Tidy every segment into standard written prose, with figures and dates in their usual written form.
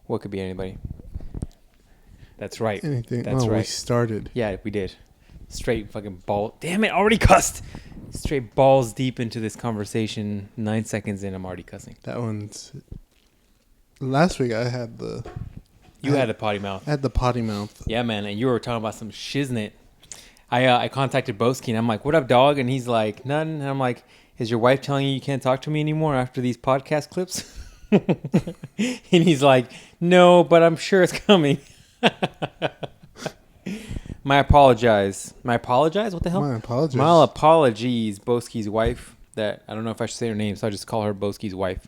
What could be anybody? That's right. Anything. That's right. We started. Yeah, we did. Straight fucking ball. Damn it, already cussed. Straight balls deep into this conversation. 9 seconds in, I'm already cussing. That one's... Last week I had the... You had a potty mouth. I had the potty mouth. Yeah, man, and you were talking about some shiznit. I contacted Boski, and I'm like, what up, dog? And he's like, nothing. And I'm like, is your wife telling you can't talk to me anymore after these podcast clips? And he's like, no, but I'm sure it's coming. My apologies. What the hell? My apologies. My apologies, Boski's wife. That I don't know if I should say her name, so I just call her Boski's wife.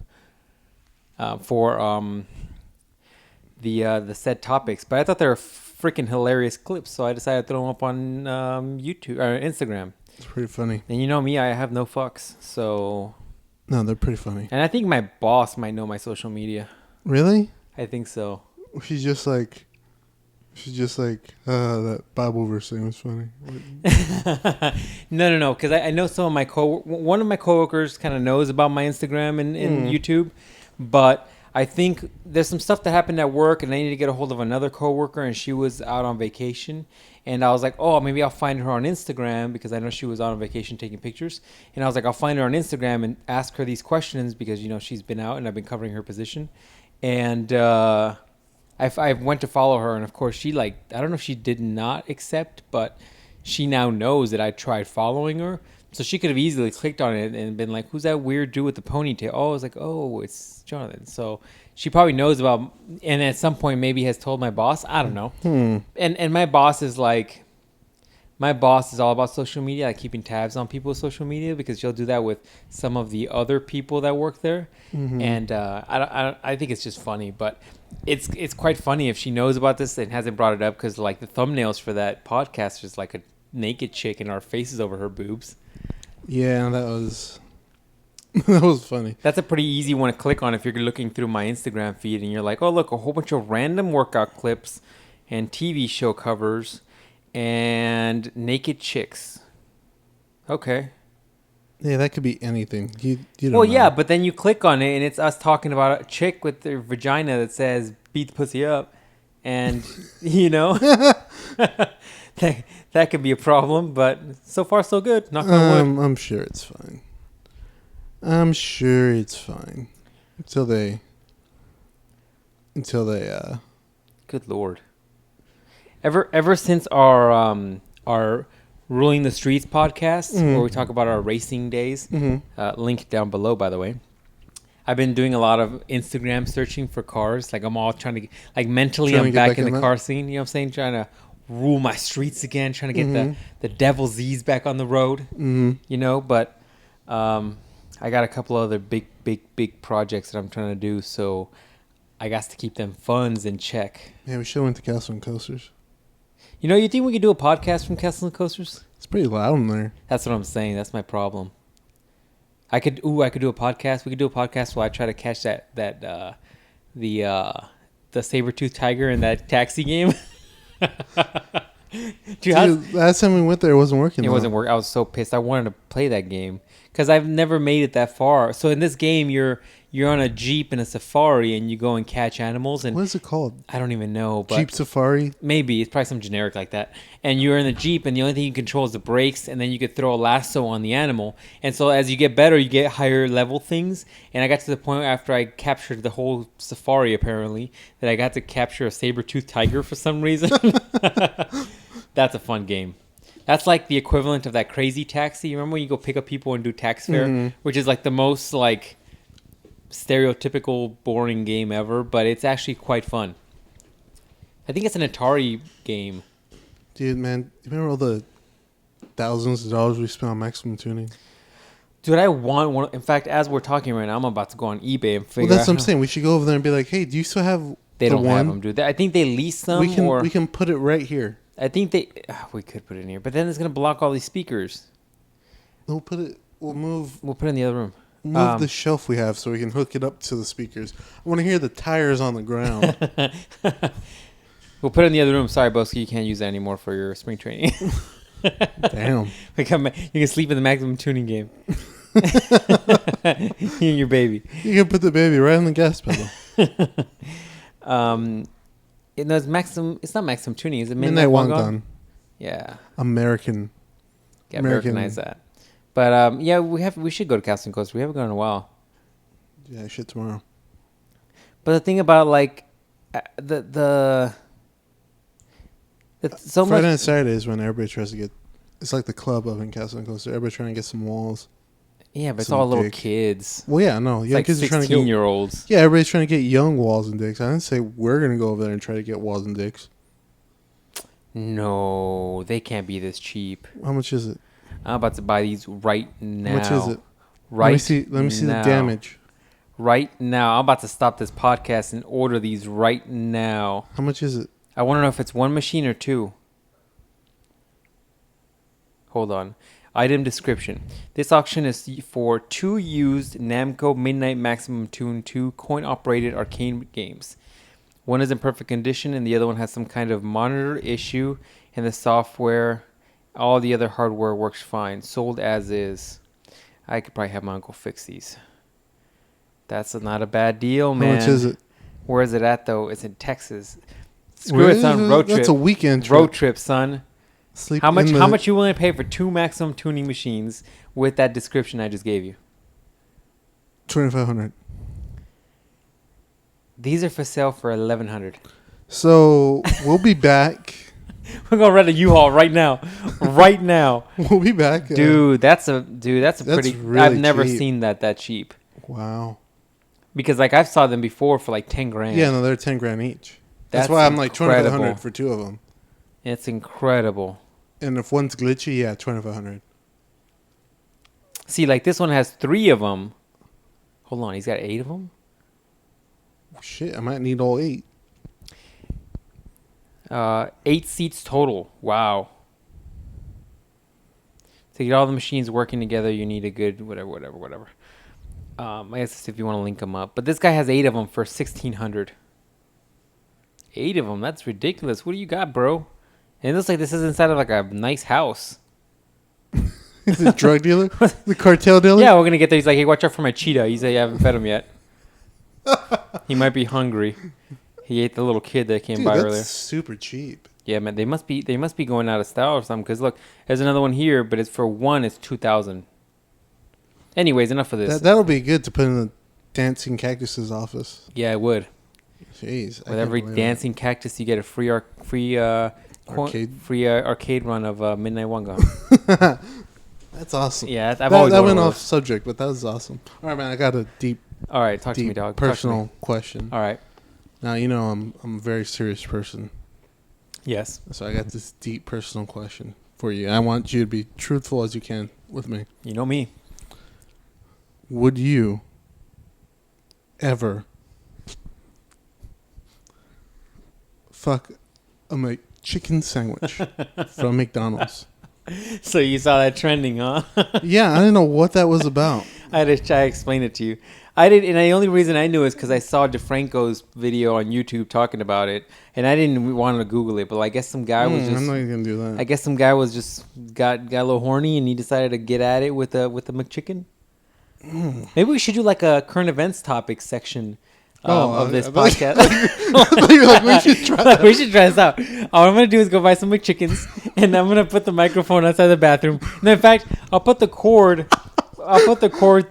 For the said topics, but I thought they were freaking hilarious clips, so I decided to throw them up on YouTube or Instagram. It's pretty funny. And you know me, I have no fucks, so. No, they're pretty funny. And I think my boss might know my social media. Really? I think so. She's just like, that Bible verse thing was funny. No, because I know some of one of my coworkers kind of knows about my Instagram and YouTube, but I think there's some stuff that happened at work, and I need to get a hold of another coworker, and she was out on vacation, and I was like, oh, maybe I'll find her on Instagram, because I know she was out on vacation taking pictures, and I was like, I'll find her on Instagram and ask her these questions, because, you know, she's been out, and I've been covering her position, and I went to follow her, and of course, she, like, I don't know if she did not accept, but she now knows that I tried following her. So she could have easily clicked on it and been like, who's that weird dude with the ponytail? Oh, I was like, oh, it's Jonathan. So she probably knows about, and at some point maybe has told my boss. I don't know. And my boss is like, my boss is all about social media, like keeping tabs on people's social media, because she'll do that with some of the other people that work there. Mm-hmm. And I think it's just funny, but it's quite funny if she knows about this and hasn't brought it up, because like the thumbnails for that podcast is like a naked chick and our faces over her boobs. Yeah, that was funny. That's a pretty easy one to click on if you're looking through my Instagram feed and you're like, oh, look, a whole bunch of random workout clips and TV show covers and naked chicks. Okay. Yeah, that could be anything. You don't well, know. Yeah, but then you click on it and it's us talking about a chick with their vagina that says, beat the pussy up. And, you know, that could be a problem, but so far so good. Knock on wood. I'm sure it's fine. Until they Good Lord. Ever since our Ruling the Streets podcast, where we talk about our racing days, link down below, by the way, I've been doing a lot of Instagram searching for cars. Like I'm all trying to, like mentally I'm back in the car scene. You know what I'm saying? Trying to rule my streets again, trying to get the devil's Z's back on the road, you know, but I got a couple other big projects that I'm trying to do, so I got to keep them funds in check. Yeah, we should have went to Castle and Coasters. You know, you think we could do a podcast from Castle and Coasters? It's pretty loud in there. That's what I'm saying. That's my problem. I could do a podcast. We could do a podcast while I try to catch the saber-toothed tiger in that taxi game. Dude, last time we went there, it wasn't working. It wasn't working. I was so pissed. I wanted to play that game because I've never made it that far. So in this game, you're on a Jeep in a safari, and you go and catch animals. And what is it called? I don't even know. But Jeep Safari? Maybe. It's probably some generic like that. And you're in the Jeep, and the only thing you control is the brakes, and then you could throw a lasso on the animal. And so as you get better, you get higher level things. And I got to the point after I captured the whole safari, apparently, that I got to capture a saber-toothed tiger for some reason. That's a fun game. That's like the equivalent of that Crazy Taxi. You remember when you go pick up people and do tax fare? Which is like the most like stereotypical boring game ever, but it's actually quite fun. I think it's an Atari game. Dude, man, you remember all the thousands of dollars we spent on maximum tuning? Dude, I want one. In fact, as we're talking right now, I'm about to go on eBay and figure out. Well, that's what I'm saying. We should go over there and be like, hey, do you still have They don't have them, dude. I think they lease them. We can put it right here. I think we could put it in here, but then it's gonna block all these speakers. We'll put it in the other room. Move the shelf we have so we can hook it up to the speakers. I want to hear the tires on the ground. We'll put it in the other room. Sorry, Boski, you can't use that anymore for your spring training. Damn. You can sleep in the maximum tuning game. You and your baby. You can put the baby right on the gas pedal. It's maximum. It's not maximum tuning. Is it Midnight Wongon? Yeah. American. Yeah, Americanize that. But yeah, we should go to Castle and Coast. We haven't gone in a while. Yeah, shit tomorrow. But the thing about like the so Friday much. and Saturday is when everybody tries to get. It's like the club up in Castle and Coast. Everybody's trying to get some walls. Yeah, but it's some all little dick. kids. Well, yeah, no, It's young like kids are trying to get. 16-year-olds. Yeah, everybody's trying to get young walls and dicks. I didn't say we're gonna go over there and try to get walls and dicks. No, they can't be this cheap. How much is it? I'm about to buy these right now. How much is it? Right. Let me see the now. damage. Right now. I'm about to stop this podcast and order these right now. How much is it? I want to know if it's one machine or two. Hold on. Item description. This auction is for 2 used Namco Midnight Maximum Tune 2 coin-operated arcade games. One is in perfect condition and the other one has some kind of monitor issue in the software. All the other hardware works fine. Sold as is. I could probably have my uncle fix these. That's not a bad deal, man. How much is it? Where is it at, though? It's in Texas. Screw it, son. Road trip. That's a weekend trip. Road trip, son. Sleep How much in the- How much you willing to pay for 2 maximum tuning machines with that description I just gave you? $2,500. These are for sale for $1,100. So we'll be back. We're gonna rent a U-Haul right now, right now, We'll be back. dude. That's a pretty. really I've never cheap. seen that cheap. Wow. Because like I've saw them before for like 10 grand. Yeah, no, they're 10 grand each. That's That's why I'm like incredible. 2,500 for 2 of them. It's incredible. And if one's glitchy, yeah, 2,500. See, like this one has 3 of them. Hold on, he's got 8 of them. Shit, I might need all 8. 8 seats total. Wow. To get all the machines working together, you need a good whatever. I guess if you want to link them up. But this guy has 8 of them for $1,600. 8 of them. That's ridiculous. What do you got, bro? And it looks like this is inside of like a nice house. Is it a drug dealer? The cartel dealer? Yeah, we're gonna get there. He's like, hey, watch out for my cheetah. He said you haven't fed him yet. He might be hungry. He ate the little kid that came by that's earlier. super cheap. Yeah, man, they must be going out of style or something. Cause look, there's another one here, but it's for one. It's 2,000. Anyways, enough of this. That'll be good to put in the Dancing Cactus's office. Yeah, it would. Jeez. With every dancing cactus, you get a free arcade run of Midnight Wongon. That's awesome. Yeah, That went off subject, but that was awesome. All right, man, I got a deep All right, talk to me, dog. personal question. All right. Now, you know I'm a very serious person. Yes. So I got this deep personal question for you. I want you to be truthful as you can with me. You know me. Would you ever fuck a McChicken sandwich from McDonald's? So you saw that trending, huh? Yeah, I didn't know what that was about. I had to try to explain it to you. I did, and the only reason I knew is because I saw DeFranco's video on YouTube talking about it, and I didn't want to Google it. But I guess some guy was just. I'm not even gonna do that. I guess some guy was just got a little horny, and he decided to get at it with the McChicken. Maybe we should do like a current events topic section of this podcast. We should try that. We should try this out. All I'm gonna do is go buy some McChickens, and I'm gonna put the microphone outside the bathroom. And in fact, I'll put the cord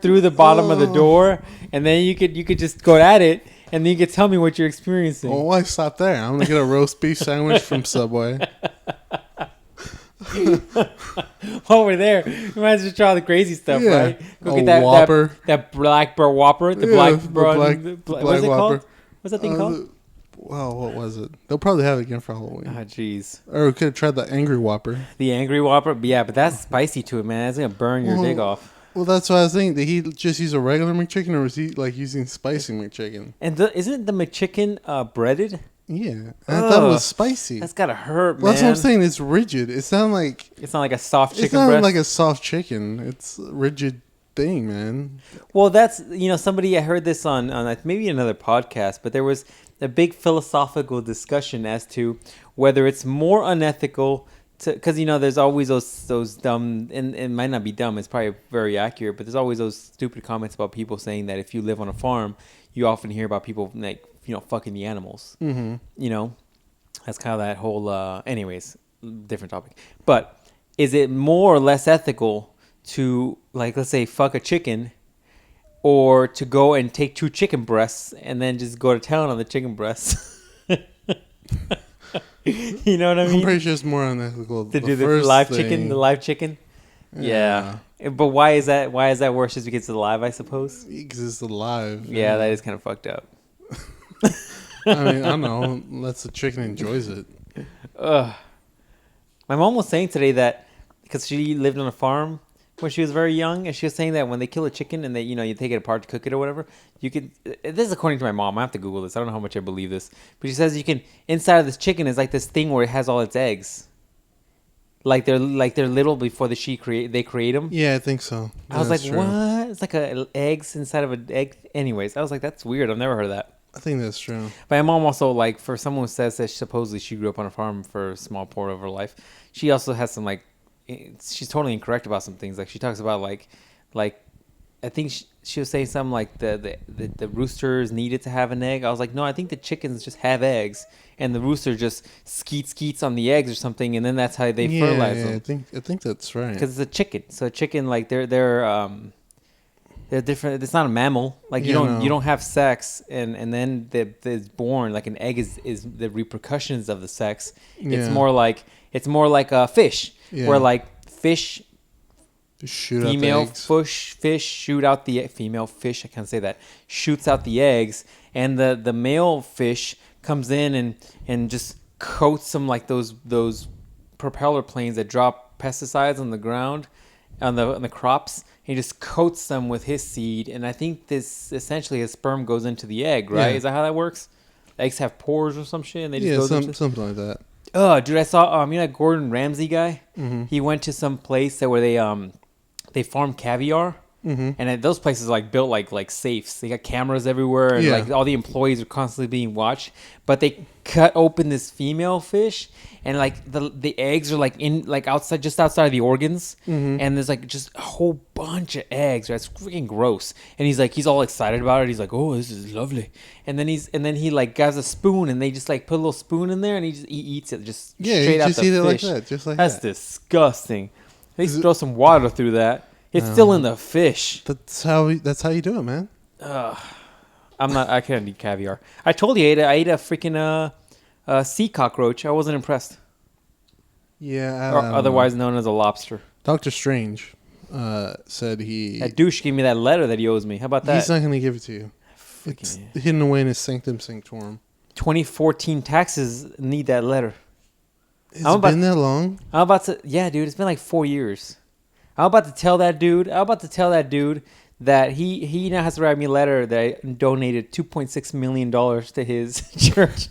through the bottom of the door, and then you could just go at it, and then you could tell me what you're experiencing. Well, why stop there? I'm gonna get a roast beef sandwich from Subway. While we're there, we might as well try all the crazy stuff, Yeah. right? Go A get that Whopper. that black bro Whopper, Yeah, the black what's it Whopper. called? What's that thing called? Well, what was it? They'll probably have it again for Halloween. Ah, jeez. Or we could have tried the Angry Whopper. The Angry Whopper? Yeah, but that's spicy to it, man. That's going to burn your dick off. Well, that's what I was thinking. Did he just use a regular McChicken, or was he like using spicy McChicken? And isn't the McChicken breaded? Yeah, I thought it was spicy. That's got to hurt, man. Well, that's what I'm saying. It's rigid. It's not like a soft chicken it's not breast? like a soft chicken. It's a rigid thing, man. Well, that's, somebody, I heard this on maybe another podcast, but there was a big philosophical discussion as to whether it's more unethical because there's always those dumb, and it might not be dumb, it's probably very accurate, but there's always those stupid comments about people saying that if you live on a farm, you often hear about people like fucking the animals. That's kind of that whole anyways, different topic. But is it more or less ethical to, like, let's say, fuck a chicken, or to go and take 2 chicken breasts and then just go to town on the chicken breasts? You know what I mean? I'm pretty sure it's more unethical to do the live chicken. Yeah. But why is that worse? Just because it's alive, I suppose? Because it's alive. Yeah, that is kind of fucked up. I mean, I don't know. Unless the chicken enjoys it. My mom was saying today that, because she lived on a farm when she was very young, and she was saying that when they kill a chicken and they, you take it apart to cook it or whatever, you can. This is according to my mom. I have to Google this. I don't know how much I believe this, but she says you can. Inside of this chicken is like this thing where it has all its eggs. Like they're little before they create them. Yeah, I think so. I was like, true. What? It's like eggs inside of an egg. Anyways, I was like, that's weird. I've never heard of that. I think that's true. But my mom also, like, for someone who says that supposedly she grew up on a farm for a small part of her life, she also has some, like, she's totally incorrect about some things. Like, she talks about, like I think she was saying something like the roosters needed to have an egg. I was like, no, I think the chickens just have eggs, and the rooster just skeets on the eggs or something, and then that's how they fertilize them. I think that's right. Because it's a chicken. So a chicken, like, they're different. It's not a mammal. Like, you don't have sex, and then it's born. Like, an egg is the repercussions of the sex. Yeah. It's more like a fish, where, like, fish. Female fish shoot out the female fish. I can't say that. Shoots out the eggs, and the male fish comes in and just coats them like those propeller planes that drop pesticides on the ground, on the crops. He just coats them with his seed, and I think this essentially his sperm goes into the egg, right? Yeah. Is that how that works? Eggs have pores or some shit, and they just something like that. Oh, dude, I saw that Gordon Ramsay guy. Mm-hmm. He went to some place where they farm caviar, and at those places like built like safes. They got cameras everywhere, and like all the employees are constantly being watched. But they cut open this female fish, and like the eggs are like in like just outside of the organs, and there's like just a whole bunch of eggs. Right? It's freaking gross. And he's all excited about it. He's like, oh, this is lovely. And then he like grabs a spoon, and they just like put a little spoon in there, and he eats it just straight out the fish. It like that, just like that's disgusting. They throw some water through that. It's still in the fish. That's how you do it, man. I can't eat caviar. I told you I ate a freaking sea cockroach. I wasn't impressed. Yeah. Or otherwise known as a lobster. Dr. Strange said that douche gave me that letter that he owes me. How about that? He's not going to give it to you. It's hidden away in his sanctum sanctorum. 2014 taxes need that letter. It's been that long? I'm about to... Yeah, dude. It's been like 4 years. I'm about to tell that dude that he now has to write me a letter that I donated $2.6 million to his church.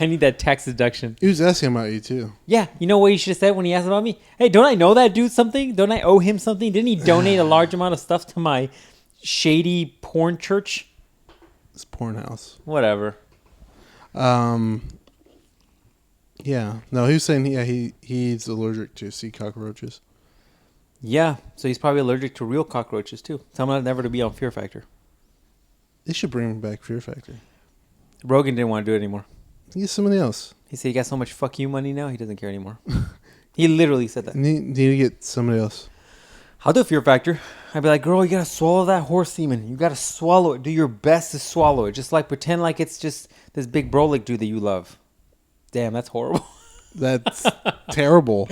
I need that tax deduction. He was asking about you, too. Yeah. You know what he should have said when he asked about me? Hey, don't I know that dude something? Don't I owe him something? Didn't he donate a large amount of stuff to my shady porn church? It's porn house. Whatever. Yeah. No, he was saying he's allergic to sea cockroaches. Yeah, so he's probably allergic to real cockroaches, too. Tell him never to be on Fear Factor. They should bring back Fear Factor. Rogan didn't want to do it anymore. Get somebody else. He said he got so much fuck you money now, he doesn't care anymore. He literally said that. Need to get somebody else. I'll do Fear Factor. I'd be like, girl, you got to swallow that horse semen. You got to swallow it. Do your best to swallow it. Just like pretend like it's just this big brolic dude that you love. Damn, that's horrible. That's terrible.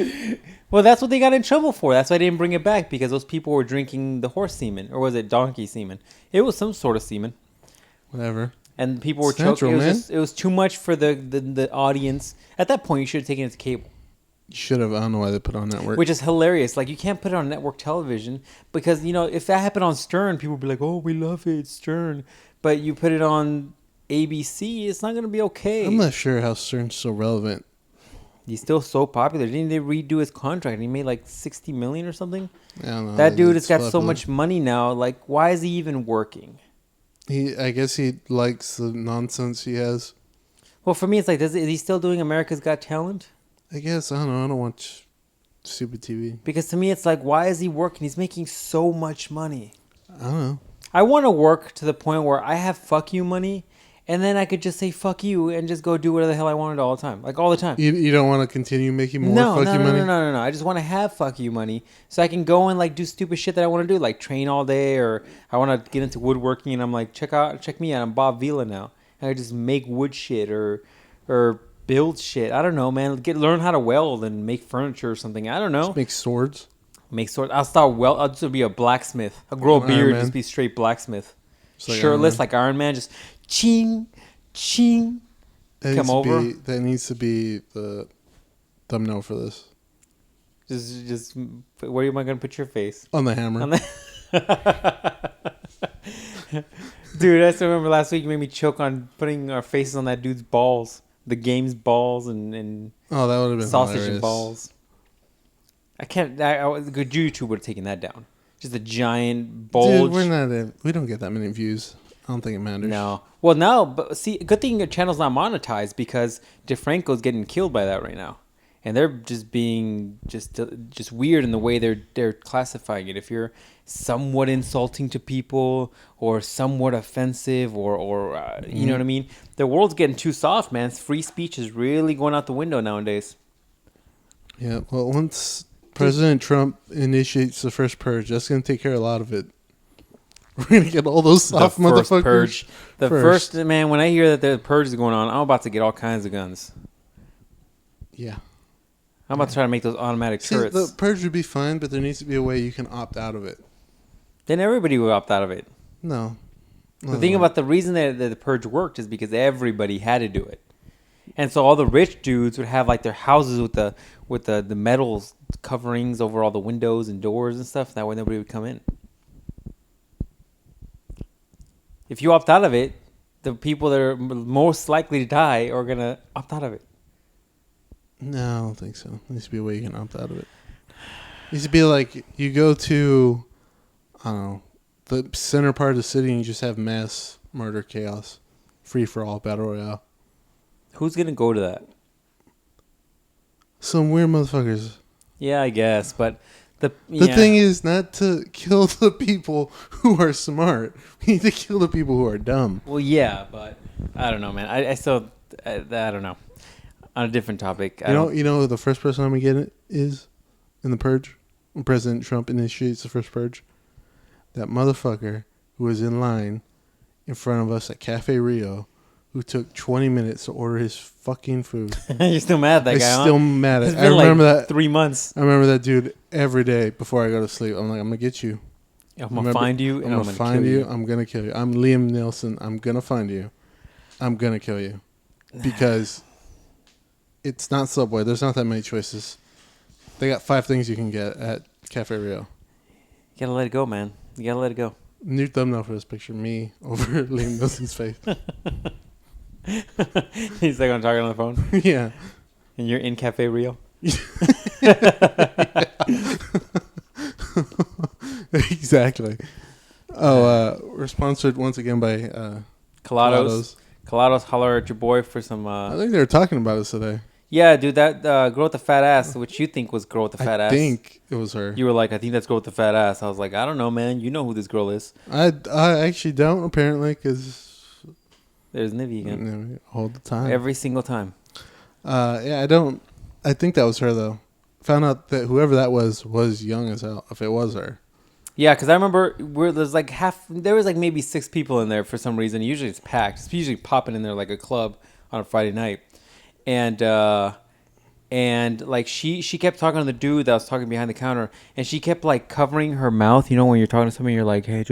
Well, that's what they got in trouble for. That's why they didn't bring it back, because those people were drinking the horse semen. Or was it donkey semen? It was some sort of semen. Whatever. And people were choking. It was too much for the audience. At that point, you should have taken it to cable. You should have. I don't know why they put it on network. Which is hilarious. Like, you can't put it on network television because, if that happened on Stern, people would be like, oh, we love it, Stern. But you put it on ABC, it's not going to be okay. I'm not sure how Stern's so relevant. He's still so popular. Didn't they redo his contract? He made like $60 million or something. I don't know. That dude has got so much money now. Like, why is he even working? I guess he likes the nonsense he has. Well, for me, it's like, is he still doing America's Got Talent? I guess, I don't know. I don't watch stupid TV. Because to me, it's like, why is he working? He's making so much money. I don't know. I want to work to the point where I have fuck you money, and then I could just say fuck you and just go do whatever the hell I wanted all the time. Like, all the time. You don't want to continue making more No. money? No. I just want to have fuck you money so I can go and like do stupid shit that I want to do, like train all day, or I want to get into woodworking and I'm like, check me out. I'm Bob Vila now. And I just make wood shit or build shit. I don't know, man. Learn how to weld and make furniture or something. I don't know. Just make swords. Make swords. I'll just be a blacksmith. I'll grow a beard, just be straight blacksmith. Like shirtless like Iron Man, just ching, ching. Come over. That needs to be the thumbnail for this. Just where am I gonna put your face? On the hammer. Dude, I still remember last week you made me choke on putting our faces on that dude's balls. The game's balls and oh, that would have been sausage hilarious. And balls. I can't. A good YouTube would have taken that down. Just a giant bulge. Dude, we don't get that many views. I don't think it matters. No. Well, now, but see, good thing your channel's not monetized because DeFranco's getting killed by that right now, and they're just being just weird in the way they're classifying it. If you're somewhat insulting to people or somewhat offensive or you know what I mean, the world's getting too soft, man. Free speech is really going out the window nowadays. Yeah. Well, once President Trump initiates the first purge, that's going to take care of a lot of it. We're going to get all those soft motherfuckers. Purge. The first, man, when I hear that the purge is going on, I'm about to get all kinds of guns. Yeah. I'm about to try to make those automatic turrets. The purge would be fine, but there needs to be a way you can opt out of it. Then everybody would opt out of it. No. The thing about the reason that the purge worked is because everybody had to do it. And so all the rich dudes would have like their houses with the metal coverings over all the windows and doors and stuff. That way nobody would come in. If you opt out of it, the people that are most likely to die are going to opt out of it. No, I don't think so. There needs to be a way you can opt out of it. It needs to be like you go to, I don't know, the center part of the city and you just have mass murder chaos. Free for all, battle royale. Who's going to go to that? Some weird motherfuckers. Yeah, I guess, but the thing is not to kill the people who are smart. We need to kill the people who are dumb. Well, yeah, but I don't know, man. I still I don't know. On a different topic, You know who the first person I'm gonna get is in the purge when President Trump initiates the first purge. That motherfucker who was in line in front of us at Cafe Rio, who took 20 minutes to order his fucking food. You're still mad at that guy, huh? Still mad at It's I been remember like that 3 months. I remember that dude every day before I go to sleep. I'm like, I'm gonna get you. I'm gonna find you and I'm gonna find kill you. I'm gonna kill you. I'm Liam Neeson. I'm gonna find you. I'm gonna kill you. Because it's not Subway. There's not that many choices. They got 5 things you can get at Cafe Rio. You gotta let it go, man. You gotta let it go. New thumbnail for this picture. Me over Liam Neeson's face. He's like, I'm talking on the phone. Yeah. And you're in Cafe Rio. Exactly. We're sponsored once again by Colados. Colados, holler at your boy for some. I think they were talking about us today. Yeah, dude, that girl with the fat ass, which you think was girl with the fat ass. I think it was her. You were like, I think that's girl with the fat ass. I was like, I don't know, man. You know who this girl is. I actually don't, apparently, because there's Nivy again. All the time. Every single time. Yeah, I don't. I think that was her, though. Found out that whoever that was young as hell, if it was her. Yeah, because I remember there was like maybe 6 people in there for some reason. Usually it's packed. It's usually popping in there like a club on a Friday night. And like she kept talking to the dude that was talking behind the counter, and she kept like covering her mouth. You know, when you're talking to somebody, you're like, hey,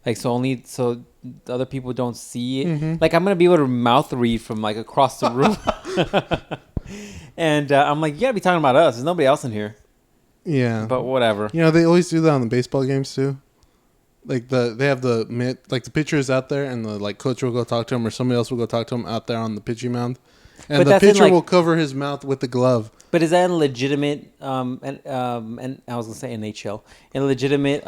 like so the other people don't see it. Mm-hmm. Like I'm gonna be able to mouth read from like across the room. And I'm like, you gotta be talking about us. There's nobody else in here. Yeah, but whatever. You know, they always do that on the baseball games too. Like they have the pitcher is out there, and the like coach will go talk to him, or somebody else will go talk to him out there on the pitching mound. And the pitcher will cover his mouth with the glove. But is that in legitimate, and I was going to say NHL, in legitimate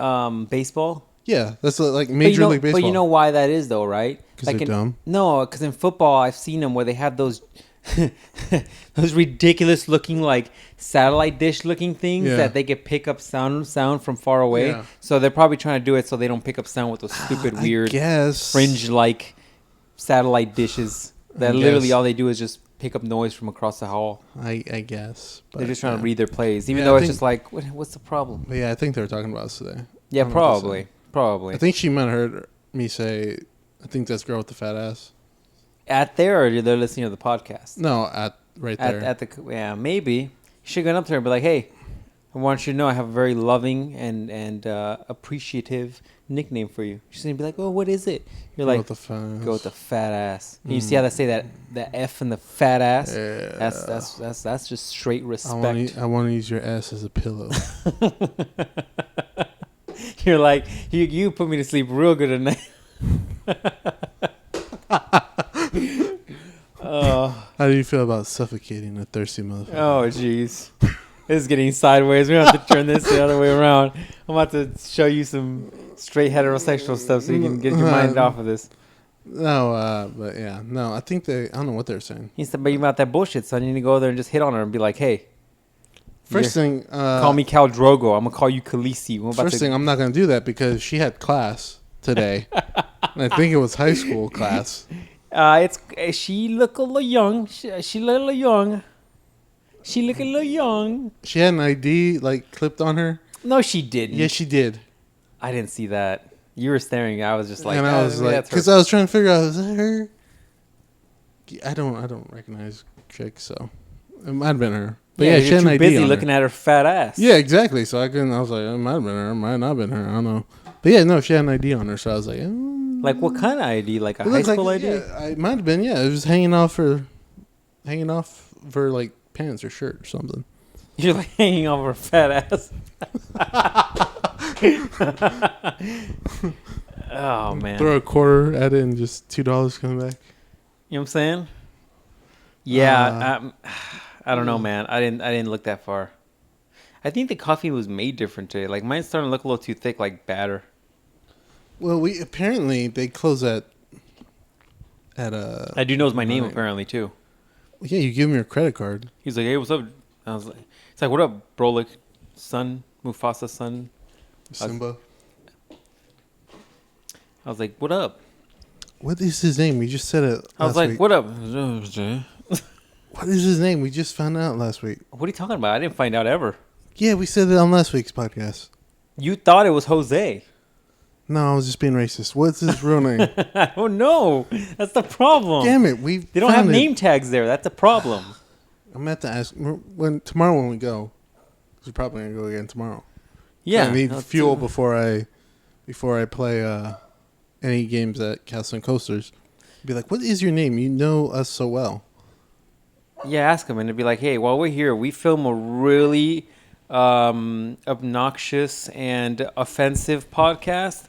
baseball? Yeah, that's like Major League Baseball. But you know why that is, though, right? Because they're dumb? No, because in football, I've seen them where they have those those ridiculous looking like satellite dish looking things Yeah. that they could pick up sound from far away. Yeah. So they're probably trying to do it so they don't pick up sound with those stupid weird fringe like satellite dishes that literally all they do is just pick up noise from across the hall. I guess. They're just trying to read their plays, even Yeah, though I it's think- just like, what's the problem? But yeah, I think they were talking about us today. Yeah, I don't know what they probably. I think she might have heard me say, I think that's girl with the fat ass. At there, or they're listening to the podcast? No, right there. At the yeah, maybe you should go up to her and be like, "Hey, I want you to know I have a very loving and appreciative nickname for you." She's gonna be like, "Oh, what is it?" You're Girl like, with the fat ass. "Go with the fat ass." And you see how they say that F in the fat ass? Yeah. That's just straight respect. I want to use your ass as a pillow. You're like, you put me to sleep real good at night. Oh. How do you feel about suffocating a thirsty motherfucker? Oh, jeez. This is getting sideways. We're going to have to turn this the other way around. I'm about to show you some straight heterosexual stuff so you can get your mind off of this. No, but yeah. No, I think I don't know what they're saying. He said, but you about that bullshit, son. You need to go there and just hit on her and be like, hey. First thing. Call me Cal Drogo. I'm going to call you Khaleesi. First thing, I'm not going to do that because she had class today. And I think it was high school class. She look a little young. She look a little young. She look a little young. She had an ID clipped on her. No, she didn't. Yes, she did. I didn't see that. You were staring. I was just like, and I was like, because I was trying to figure out, is that her? I don't recognize chicks, so it might have been her. But yeah, she had an ID busy on looking her. at her fat ass. Yeah, exactly. So I was like, it might have been her, it might not have been her. I don't know. But yeah, no, she had an ID on her, so I was like, like what kind of ID? Like a high school ID? Yeah, it might have been. Yeah, it was hanging off her like pants or shirt or something. You're like hanging off her fat ass. Oh man! Throw a quarter at it and just $2 coming back. You know what I'm saying? Yeah, I don't know, man. I didn't look that far. I think the coffee was made different today. Like mine's starting to look a little too thick, like batter. Well, they close at I do knows my name apparently too. Yeah, you give him your credit card. He's like, hey, what's up? I was like, it's like, what up, Brolic, son, Mufasa's son. Simba. I was like, what up? What is his name? We just said it. I was like, week. what up? What is his name? We just found out last week. What are you talking about? I didn't find out ever. Yeah, we said it on last week's podcast. You thought it was Jose. No, I was just being racist. What's his real name? I don't know. That's the problem. Damn it. They don't have name tags there. That's a problem. I'm going to have to ask tomorrow when we go. Because we're probably going to go again tomorrow. Yeah. I need fuel before I play any games at Castle and Coasters. Be like, what is your name? You know us so well. Yeah, ask them and it'd be like, hey, while we're here, we film a really obnoxious and offensive podcast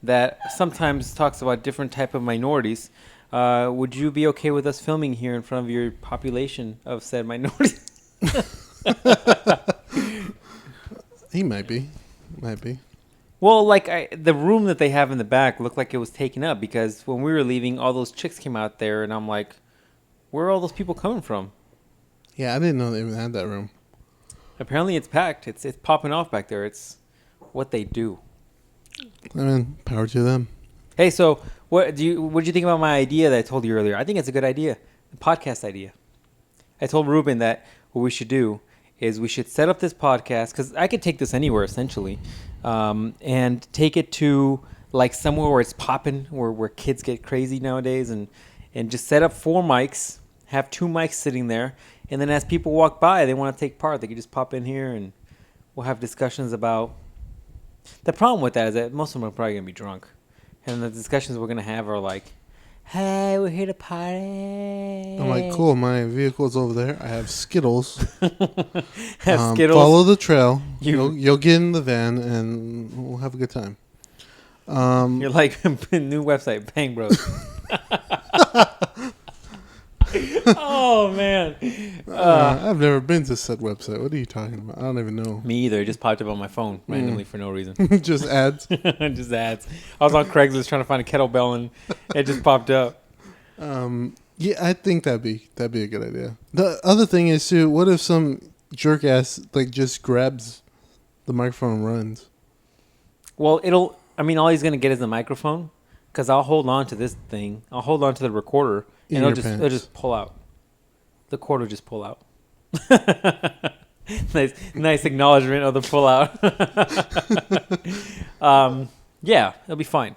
that sometimes talks about different type of minorities. Would you be okay with us filming here in front of your population of said minorities? He might be. Well, like the room that they have in the back looked like it was taken up because when we were leaving, all those chicks came out there, and I'm like, where are all those people coming from? Yeah, I didn't know they even had that room. Apparently, it's packed. It's popping off back there. It's what they do. I mean, power to them. Hey, so what do you think about my idea that I told you earlier? I think it's a good idea, the podcast idea. I told Ruben that what we should do is we should set up this podcast because I could take this anywhere essentially, and take it to like somewhere where it's popping, where kids get crazy nowadays, and just set up 4 mics, have 2 mics sitting there, and then as people walk by, they want to take part, they can just pop in here and we'll have discussions about. The problem with that is that most of them are probably gonna be drunk, and the discussions we're gonna have are like, "Hey, we're here to party." I'm like, cool. My vehicle's over there. I have Skittles. Skittles. Follow the trail. You'll get in the van and we'll have a good time. You're like new website, Bang Bros. Oh man, I've never been to said website. What are you talking about? I don't even know. me either. It just popped up on my phone randomly for no reason. Just ads. Just ads. I was on Craigslist trying to find a kettlebell and it just popped up. Yeah, I think that'd be a good idea. The other thing is too, what if some jerk ass like just grabs the microphone and runs? Well, all he's going to get is the microphone, because I'll hold on to this thing. I'll hold on to the recorder, and it'll just pull out. The cord will just pull out. nice acknowledgement of the pull out. Yeah, it'll be fine.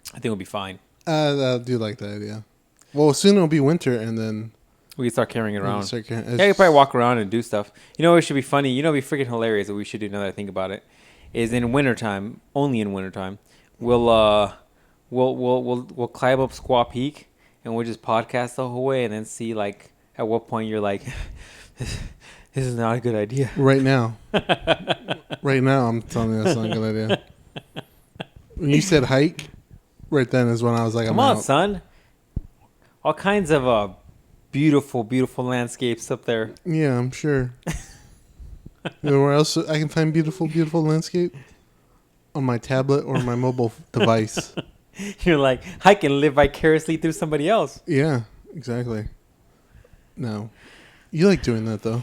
I think it'll be fine. I do like that idea. Well, soon it'll be winter, and then we can start carrying it around. You could probably walk around and do stuff. You know, it should be funny. You know, it'd be freaking hilarious. What we should do now that I think about it is in wintertime, only in wintertime, we'll climb up Squaw Peak and we'll just podcast the whole way, and then see like at what point you're like, this is not a good idea. Right now, I'm telling you that's not a good idea. When you said hike, right then is when I was like, come on, son. All kinds of beautiful landscapes up there. Yeah, I'm sure. You know where else I can find beautiful landscape? On my tablet or my mobile device. You're like, I can live vicariously through somebody else. Yeah, exactly. No. You like doing that, though.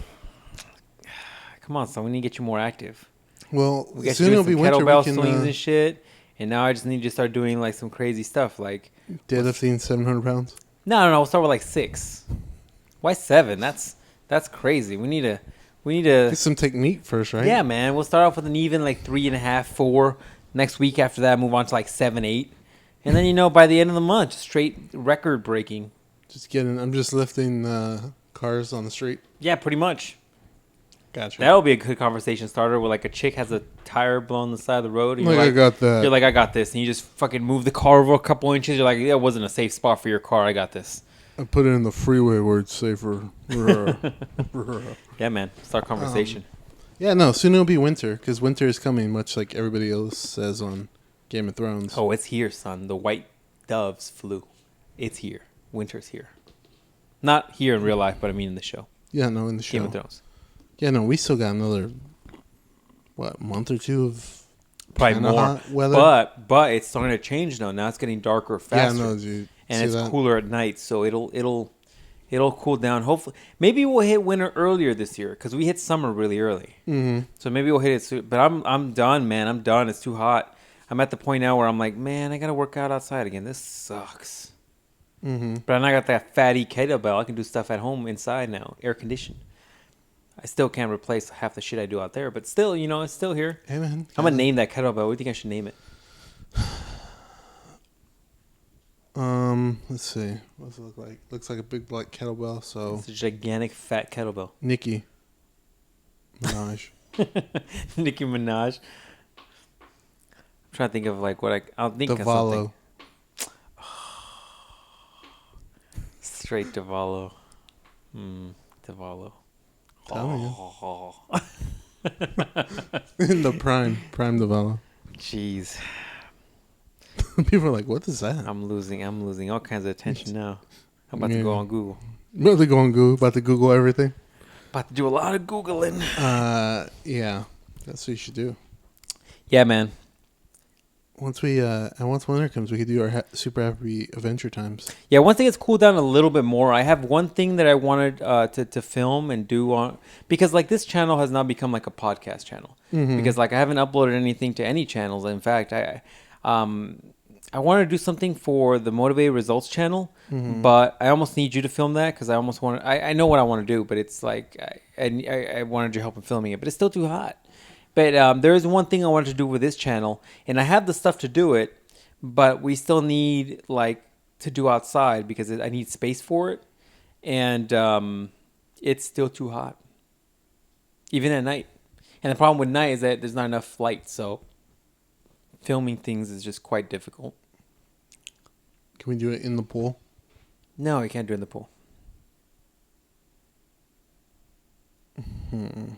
Come on, son. We need to get you more active. Well, soon it'll be winter. Kettlebell swings and shit. And now I just need to start doing like some crazy stuff. Like deadlifting 700 pounds? No. We'll start with like 6. Why 7? That's crazy. We need to get some technique first, right? Yeah, man. We'll start off with an even like 3.5, 4. Next week after that, move on to like 7, 8. And then, by the end of the month, straight record breaking. I'm just lifting cars on the street. Yeah, pretty much. Gotcha. That'll be a good conversation starter where like a chick has a tire blown on the side of the road. And I got that. You're like, I got this. And you just fucking move the car over a couple inches. You're like, that wasn't a safe spot for your car. I got this. I put it in the freeway where it's safer. Yeah, man. Start conversation. Yeah, no. Soon it'll be winter because winter is coming, much like everybody else says on Game of Thrones. Oh, it's here, son. The white doves flew. It's here. Winter's here. Not here in real life, but I mean in the show. Yeah, no, in the show. Game of Thrones. Yeah, no, we still got another, month or two of probably more hot weather. But it's starting to change now. Now it's getting darker faster. Yeah, no, dude. And it's cooler at night, so it'll cool down. Hopefully, maybe we'll hit winter earlier this year because we hit summer really early. Mm-hmm. So maybe we'll hit it soon. But I'm done, man. I'm done. It's too hot. I'm at the point now where I'm like, man, I gotta work out outside again. This sucks. Mm-hmm. But I got that fatty kettlebell. I can do stuff at home inside now, air conditioned. I still can't replace half the shit I do out there, but still, it's still here. Hey, man. I'm gonna name that kettlebell. What do you think I should name it? Let's see. What's it look like? Looks like a big black kettlebell. So it's a gigantic fat kettlebell. Nicki Minaj. Nicki Minaj. I'm trying to think of like what I'll think of something. Straight Devalo. Devalo. Oh. In the prime Devalo. Jeez. People are like, what is that? I'm losing all kinds of attention now. I'm about to go on Google. Really go on Google? About to Google everything? About to do a lot of Googling. Yeah. That's what you should do. Yeah, man. Once winter comes, we could do our super happy adventure times. Yeah, once it gets cooled down a little bit more, I have one thing that I wanted to film and do on, because like this channel has now become like a podcast channel. Mm-hmm. Because like I haven't uploaded anything to any channels. In fact, I wanted to do something for the Motivated Results channel, mm-hmm. but I almost need you to film that because I almost want. I know what I want to do, but it's like I wanted your help in filming it, but it's still too hot. But there is one thing I wanted to do with this channel, and I have the stuff to do it, but we still need like to do outside because I need space for it, and it's still too hot, even at night. And the problem with night is that there's not enough light, so filming things is just quite difficult. Can we do it in the pool? No, we can't do it in the pool. Mm-hmm.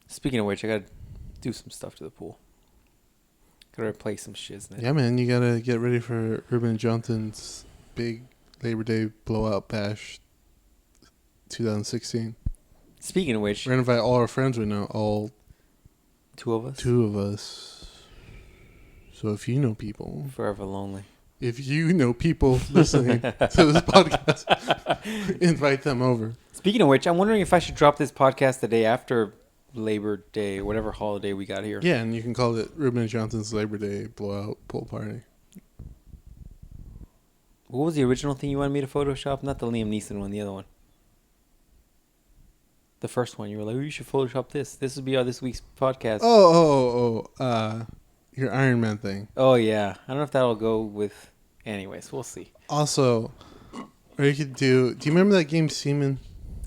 Speaking of which, I gotta do some stuff to the pool. Gotta replace some shiznit. Yeah, man, you gotta get ready for Ruben and Jonathan's big Labor Day blowout bash 2016. Speaking of which, we're gonna invite all our friends we know, all 2 of us. 2 of us. So if you know people, Forever Lonely. if you know people listening to this podcast, invite them over. Speaking of which, I'm wondering if I should drop this podcast the day after Labor Day, whatever holiday we got here. Yeah, and you can call it Ruben Johnson's Labor Day Blowout Pool Party. What was the original thing you wanted me to Photoshop? Not the Liam Neeson one, the other one. The first one. You were like, oh, you should Photoshop this. This would be this week's podcast. Your Iron Man thing. Oh, yeah. I don't know if that'll go with... Anyways, we'll see. Also, or you could do you remember that game Seaman?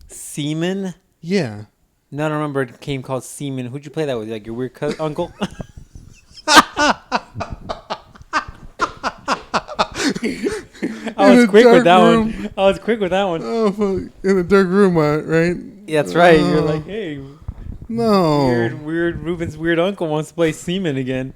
Seaman? Yeah. No, I don't remember a game called Seaman. Who'd you play that with? Like your weird uncle? I was quick with that one. Oh, fuck. In a dark room, right? Yeah, that's right. You're like, hey. No. Weird. Ruben's weird uncle wants to play Seaman again.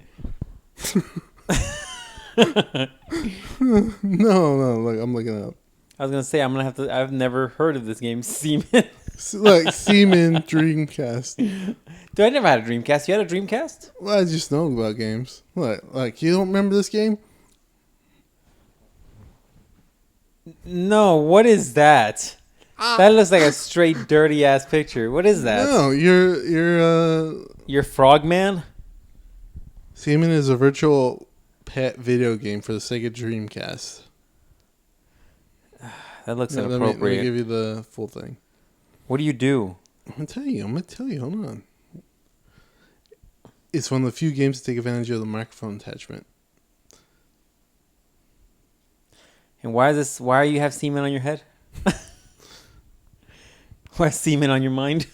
No. Look, I'm looking it up. I was going to say, I've never heard of this game, Seaman. Like, Seaman Dreamcast. Dude, I never had a Dreamcast. You had a Dreamcast? Well, I just know about games. What? Like, you don't remember this game? No, what is that? That looks like a straight dirty ass picture. What is that? No, You're Frogman? Seaman is a virtual pet video game for the Sega Dreamcast. That looks Let inappropriate. me give you the full thing. What do you do? I'm gonna tell you. Hold on. It's one of the few games to take advantage of the microphone attachment. And why you have semen on your head? Why is semen on your mind?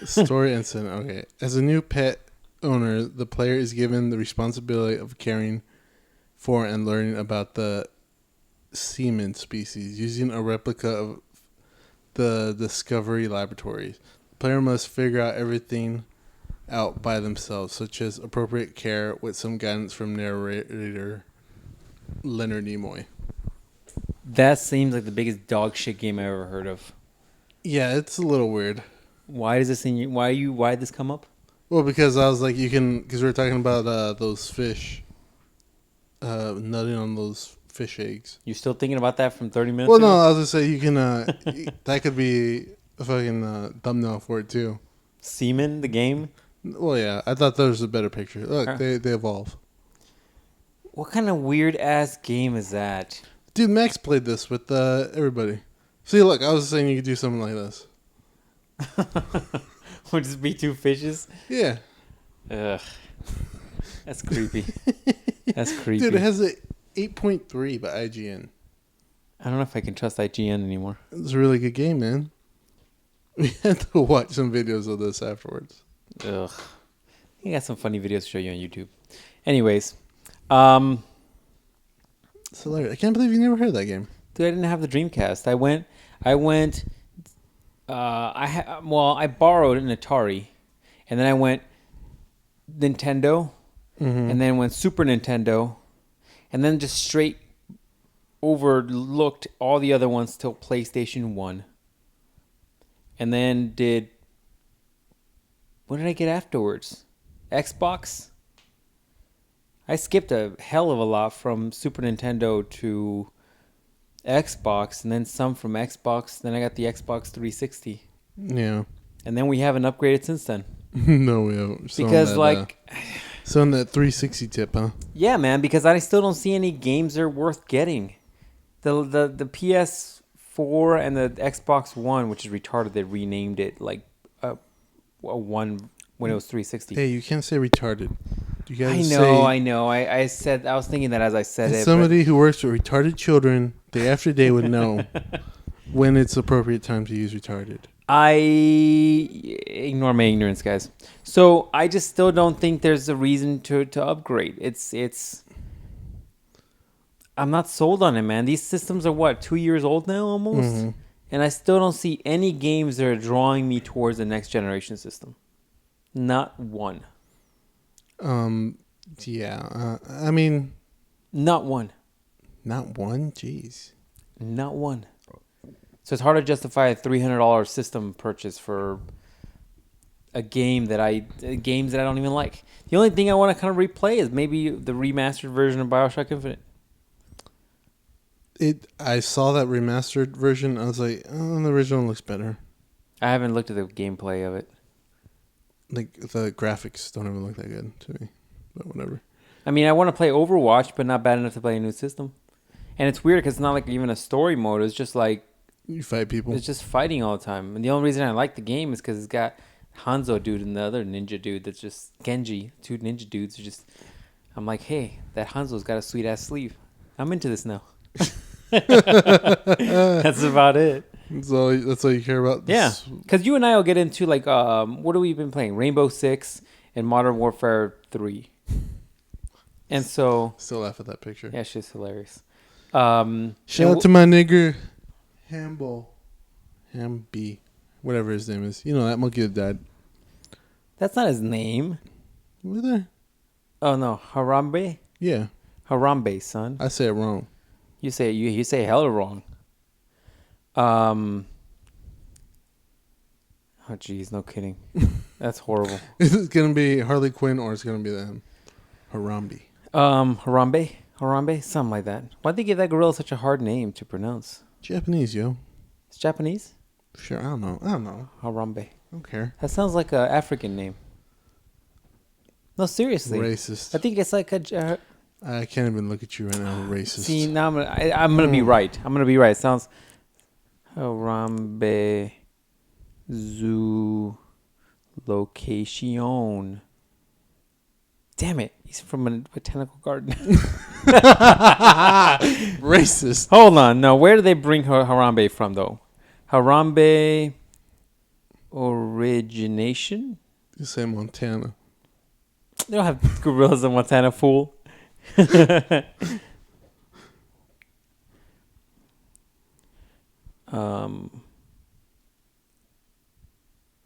Story incident. Okay. As a new pet owner, the player is given the responsibility of caring for and learning about the semen species using a replica of the Discovery Laboratories. The player must figure out everything out by themselves, such as appropriate care with some guidance from narrator Leonard Nimoy. That seems like the biggest dog shit game I ever heard of. Yeah, it's a little weird. Why does this why did this come up? Well, because I was like, because we were talking about those fish, nutting on those fish eggs. You still thinking about that from 30 minutes Well, ago? no, I was gonna say you can. That could be a fucking thumbnail for it too. Semen, the game. Well, yeah, I thought there was a better picture. Look, they evolve. What kind of weird ass game is that? Dude, Max played this with everybody. See, look, I was saying you could do something like this. Would just be two fishes? Yeah. Ugh. That's creepy. That's creepy. Dude, it has a 8.3 by IGN. I don't know if I can trust IGN anymore. It's a really good game, man. We had to watch some videos of this afterwards. Ugh. You got some funny videos to show you on YouTube. Anyways, It's hilarious. I can't believe you never heard that game. dude, I didn't have the Dreamcast. I borrowed an Atari, and then I went Nintendo, and then went Super Nintendo, and then just straight overlooked all the other ones till PlayStation 1. And then what did I get afterwards? Xbox? I skipped a hell of a lot from Super Nintendo to Xbox, and then some from Xbox. Then I got the Xbox 360. Yeah. And then we haven't upgraded since then. No, we haven't. Because, So on that 360 tip, huh? Yeah, man, because I still don't see any games that are worth getting. The PS4 and the Xbox One, which is retarded, they renamed it like a one when it was 360. Hey, you can't say retarded. You gotta I know. I was thinking that as I said it. Somebody who works with retarded children day after day would know when it's appropriate time to use retarded. I ignore my ignorance, guys. So I just still don't think there's a reason to upgrade. It's. I'm not sold on it, man. These systems are what, 2 years old now, almost, and I still don't see any games that are drawing me towards the next generation system. Not one. Yeah. I mean, not one. Not one. Jeez. Not one. So it's hard to justify a $300 system purchase for games that I don't even like. The only thing I want to kind of replay is maybe the remastered version of BioShock Infinite. I saw that remastered version. I was like, oh, the original looks better. I haven't looked at the gameplay of it. Like, the graphics don't even look that good to me. But whatever. I mean, I want to play Overwatch, but not bad enough to play a new system. And it's weird because it's not like even a story mode. It's just like... You fight people. It's just fighting all the time. And the only reason I like the game is because it's got Hanzo dude and the other ninja dude that's just... Genji. Two ninja dudes are just... I'm like, hey, that Hanzo's got a sweet-ass sleeve. I'm into this now. That's about it. That's all you care about? Yeah. Because you and I will get into, like, what have we been playing? Rainbow Six and Modern Warfare 3. And so... Still laugh at that picture. Yeah, she's hilarious. Shout out to my nigger, Hamby, whatever his name is. You know, that monkey that died. That's not his name. Was there? Oh, no. Harambe? Yeah. Harambe, son. I say it wrong. You say hella wrong. Oh, jeez, no kidding. That's horrible. Is it going to be Harley Quinn or it's going to be them? Harambe. Harambe? Something like that. Why'd they give that gorilla such a hard name to pronounce? Japanese, yo. It's Japanese? Sure, I don't know. Harambe. I don't care. That sounds like an African name. No, seriously. Racist. I think it's like a... I can't even look at you right now. Racist. See, now I'm gonna be right. I'm gonna be right. It sounds... Harambe... Zoo... Location... Damn it. He's from a botanical garden. Racist. Hold on. No, where do they bring Harambe from, though? Harambe origination? You say Montana. They don't have gorillas in Montana, fool.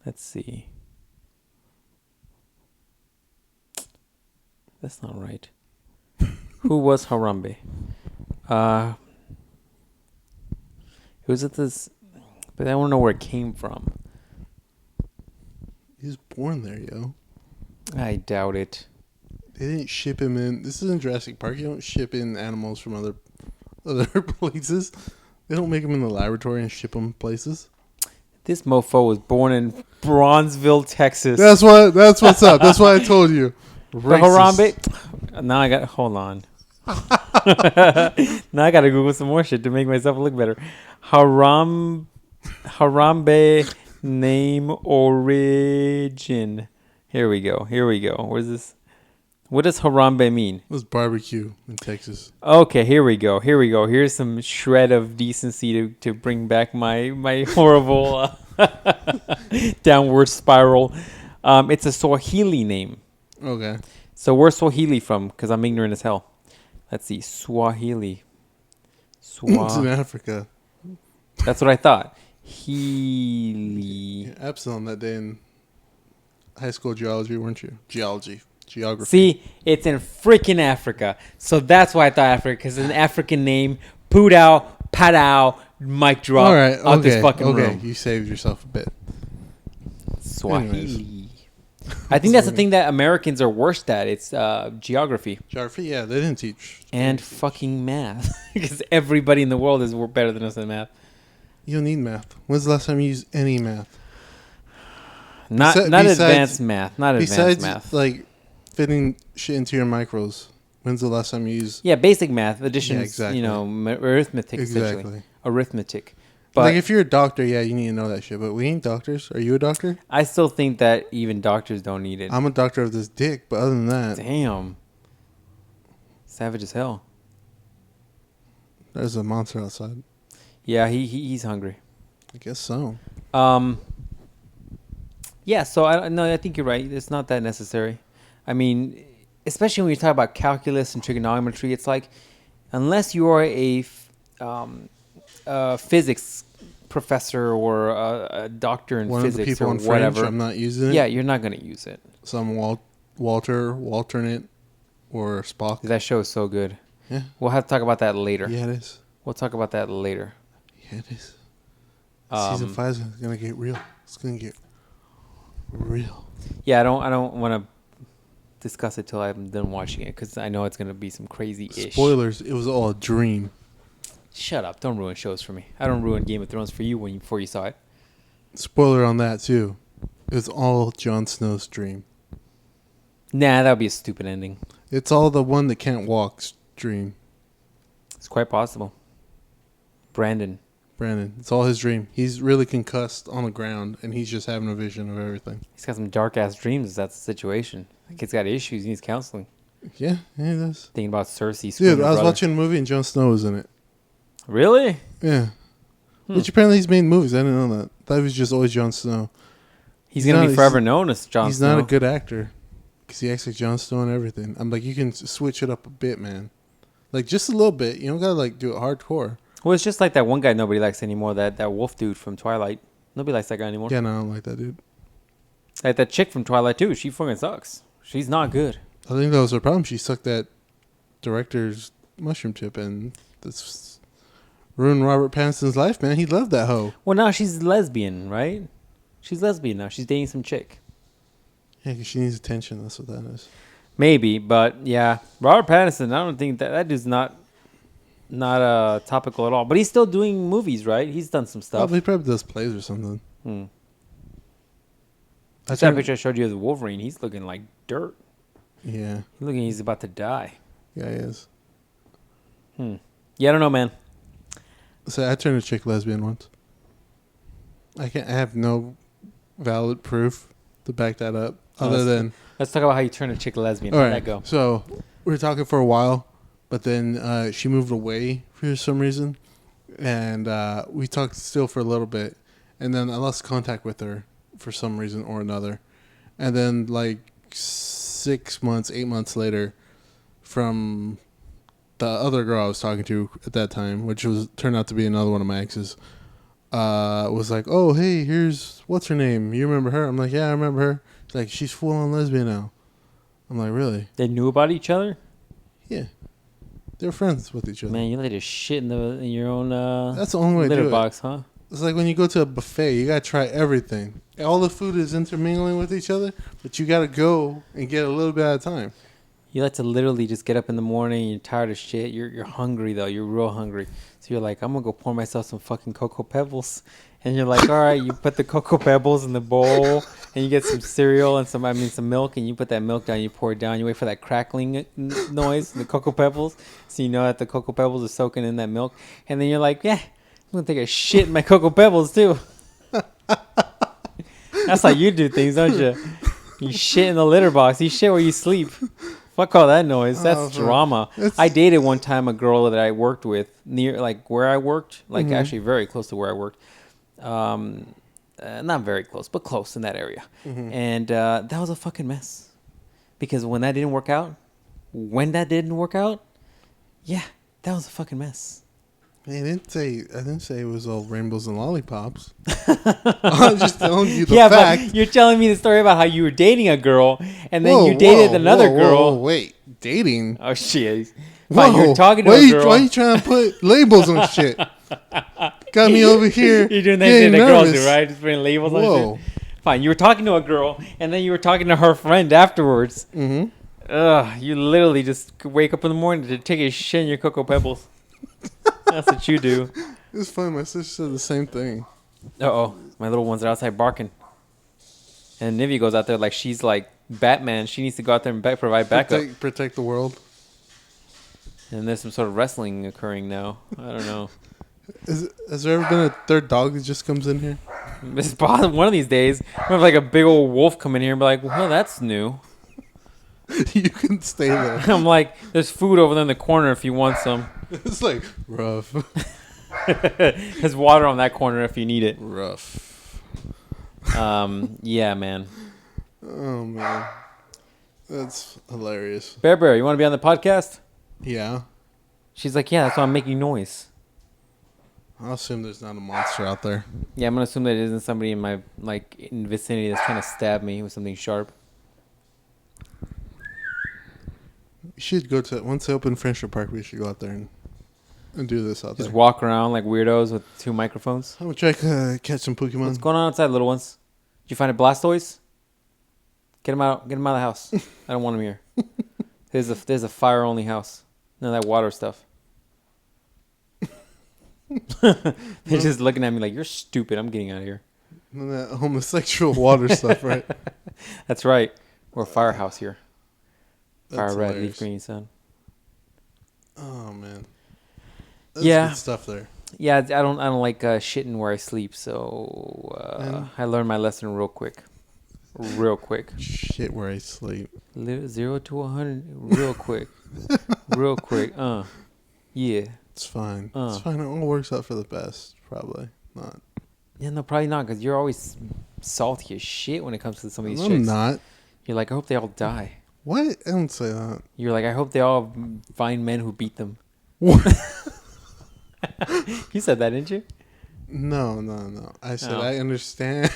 Let's see. That's not right. Who was Harambe? It was at this, but I don't know where it came from. He was born there, yo. I doubt it. They didn't ship him in. This isn't Jurassic Park. You don't ship in animals from other places. They don't make them in the laboratory and ship them places. This mofo was born in Bronzeville, Texas. That's what's up. That's why I told you. The Harambe. Now I got. Hold on. Now I got to Google some more shit to make myself look better. Harambe name origin. Here we go. Where's this? What does Harambe mean? It was barbecue in Texas. Okay, here we go. Here's some shred of decency to bring back my horrible downward spiral. It's a Swahili name. Okay. So where's Swahili from? Because I'm ignorant as hell. Let's see. Swahili. It's in Africa. That's what I thought. Healy. Epsilon that day in high school geology, weren't you? Geography. See, it's in freaking Africa. So that's why I thought Africa, because it's an African name. Pudao, Padao, mic drop. All right, out this fucking room. You saved yourself a bit. Swahili. Anyways. I think that's the thing that Americans are worst at. It's geography. Geography, yeah, they didn't teach. And fucking math. Because everybody in the world is better than us in math. You don't need math. When's the last time you used any math? Not advanced math. Not advanced math. Besides, like, fitting shit into your micros. When's the last time you used... Yeah, basic math. Addition, yeah, exactly. Arithmetic, essentially. Exactly. Arithmetic. But like, if you're a doctor, yeah, you need to know that shit. But we ain't doctors. Are you a doctor? I still think that even doctors don't need it. I'm a doctor of this dick, but other than that... Damn. Savage as hell. There's a monster outside. Yeah, he's hungry. I guess so. Yeah, so I think you're right. It's not that necessary. I mean, especially when you talk about calculus and trigonometry, it's like, unless you are a physics professor or a doctor in One physics of the people or in whatever, French, I'm not using it. Yeah, you're not going to use it. Some Walternate, or Spock. That show is so good. Yeah. We'll have to talk about that later. Yeah, it is. We'll talk about that later. Yeah, it is. Season 5 is going to get real. It's going to get real. Yeah, I don't want to discuss it till I'm done watching it because I know it's gonna be some crazy-ish. Spoilers, it was all a dream. Shut up! Don't ruin shows for me. I don't ruin Game of Thrones for you before you saw it. Spoiler on that too. It was all Jon Snow's dream. Nah, that would be a stupid ending. It's all the one that can't walk's dream. It's quite possible. Brandon. It's all his dream. He's really concussed on the ground, and he's just having a vision of everything. He's got some dark-ass dreams. That's the situation. The kid's got issues. He needs counseling. Yeah, he does. Thinking about Cersei. Dude, I was watching a movie and Jon Snow was in it. Really? Yeah. Which apparently he's made movies. I didn't know that. I thought he was just always Jon Snow. He's going to be forever known as Jon Snow. He's not a good actor because he acts like Jon Snow and everything. I'm like, you can switch it up a bit, man. Like, just a little bit. You don't got to, like, do it hardcore. Well, it's just like that one guy nobody likes anymore, that wolf dude from Twilight. Nobody likes that guy anymore. Yeah, no, I don't like that dude. Like that chick from Twilight, too. She fucking sucks. She's not good. I think that was her problem. She sucked that director's mushroom tip, and that's ruined Robert Pattinson's life, man. He loved that hoe. Well, now she's lesbian, right? She's lesbian now. She's dating some chick. Yeah, because she needs attention. That's what that is. Maybe, but yeah. Robert Pattinson, I don't think that dude's not topical at all. But he's still doing movies, right? He's done some stuff. He probably does plays or something. That's that picture I showed you of the Wolverine. He's looking like dirt. Yeah. He's about to die. Yeah, he is. Yeah, I don't know, man. So I turned a chick lesbian once. I have no valid proof to back that up. Let's talk about how you turn a chick lesbian. All How'd right. that go? So we were talking for a while, but then she moved away for some reason, and we talked still for a little bit, and then I lost contact with her for some reason or another, and then like 8 months later, from the other girl I was talking to at that time, which turned out to be another one of my exes, was like, oh, hey, here's, what's her name? You remember her? I'm like, yeah, I remember her. She's like, she's full-on lesbian now. I'm like, really? They knew about each other? Yeah. They're friends with each other. Man, you let her shit in your own that's the only way to do litter it. box, huh? It's like when you go to a buffet, you got to try everything. All the food is intermingling with each other, but you got to go and get a little bit at a time. You like to literally just get up in the morning, you're tired of shit, you're hungry though, you're real hungry. So you're like, I'm gonna go pour myself some fucking Cocoa Pebbles. And you're like, all right, you put the Cocoa Pebbles in the bowl and you get some cereal and some milk, and you put that milk down, you pour it down, you wait for that crackling noise, the Cocoa Pebbles, so you know that the Cocoa Pebbles are soaking in that milk. And then you're like, yeah, I'm gonna take a shit in my Cocoa Pebbles too. That's how you do things, don't you? You shit in the litter box, you shit where you sleep. Fuck all that noise. That's drama. I dated one time a girl that I worked with near, like, where I worked, like, actually very close to where I worked. Not very close, but close in that area. And that was a fucking mess. Because when that didn't work out, yeah, that was a fucking mess. I didn't say it was all rainbows and lollipops. I'm just telling you the fact. But you're telling me the story about how you were dating a girl and then you dated another girl. Wait, dating? Oh shit! Fine, you're talking to a girl. Why are you trying to put labels on shit? Got me over here. You're doing that thing that girls do, right? Just putting labels on shit. Fine, you were talking to a girl and then you were talking to her friend afterwards. Ugh, you literally just wake up in the morning to take a shit in your Cocoa Pebbles. That's what you do. It's funny. My sister said the same thing. Uh-oh. My little ones are outside barking. And Nivy goes out there like she's like Batman. She needs to go out there and provide backup. Protect the world. And there's some sort of wrestling occurring now. I don't know. Has there ever been a third dog that just comes in here? It's possible one of these days. We have like a big old wolf come in here and be like, well, that's new. You can stay there. I'm like, there's food over there in the corner if you want some. It's like rough. There's water on that corner if you need it. Rough. Yeah, man. Oh, man. That's hilarious. Bear, you want to be on the podcast? Yeah. She's like, yeah, that's why I'm making noise. I'll assume there's not a monster out there. Yeah, I'm going to assume that it isn't somebody in my in vicinity that's trying to stab me with something sharp. You should go to, once they open Friendship Park, we should go out there and do this out there. Just walk around like weirdos with 2 microphones. I'm going to try to catch some Pokemon. What's going on outside, little ones? Did you find a Blastoise? Get him out. Get him out of the house. I don't want him here. There's a fire only house. None of that water stuff. They're just looking at me like, you're stupid. I'm getting out of here. None of that homosexual water stuff, right? That's right. We're a firehouse here. Fire That's red, hilarious. leaf green, son. Oh man. That's Yeah. good stuff there. Yeah, I don't like shitting where I sleep, so I learned my lesson real quick. Real quick. Shit where I sleep. 0 to 100 real quick. Real quick. Yeah. It's fine. It's fine. It all works out for the best. Probably not. Yeah, no, probably not, because you're always salty as shit when it comes to some of these I'm chicks. not. You're like, I hope they all die. What? I don't say that. You're like, I hope they all find men who beat them. You said that, didn't you? No. I said I understand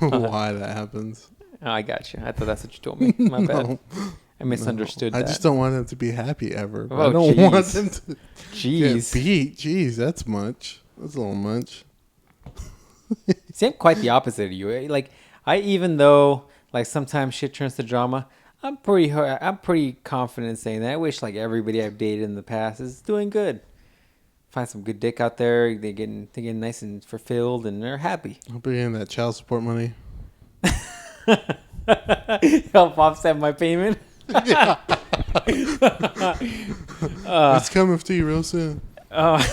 why that happens. Oh, I got you. I thought that's what you told me. My bad. I misunderstood that. I just don't want them to be happy ever. Oh, I don't want them to Jeez. get beat. Jeez, that's much. That's a little much. See, I'm quite the opposite of you. Like, even though like sometimes shit turns to drama, I'm pretty confident in saying that. I wish like everybody I've dated in the past is doing good. Find some good dick out there. They're getting nice and fulfilled, and they're happy. I'll be getting that child support money. Help offset my payment. It's coming to you real soon. As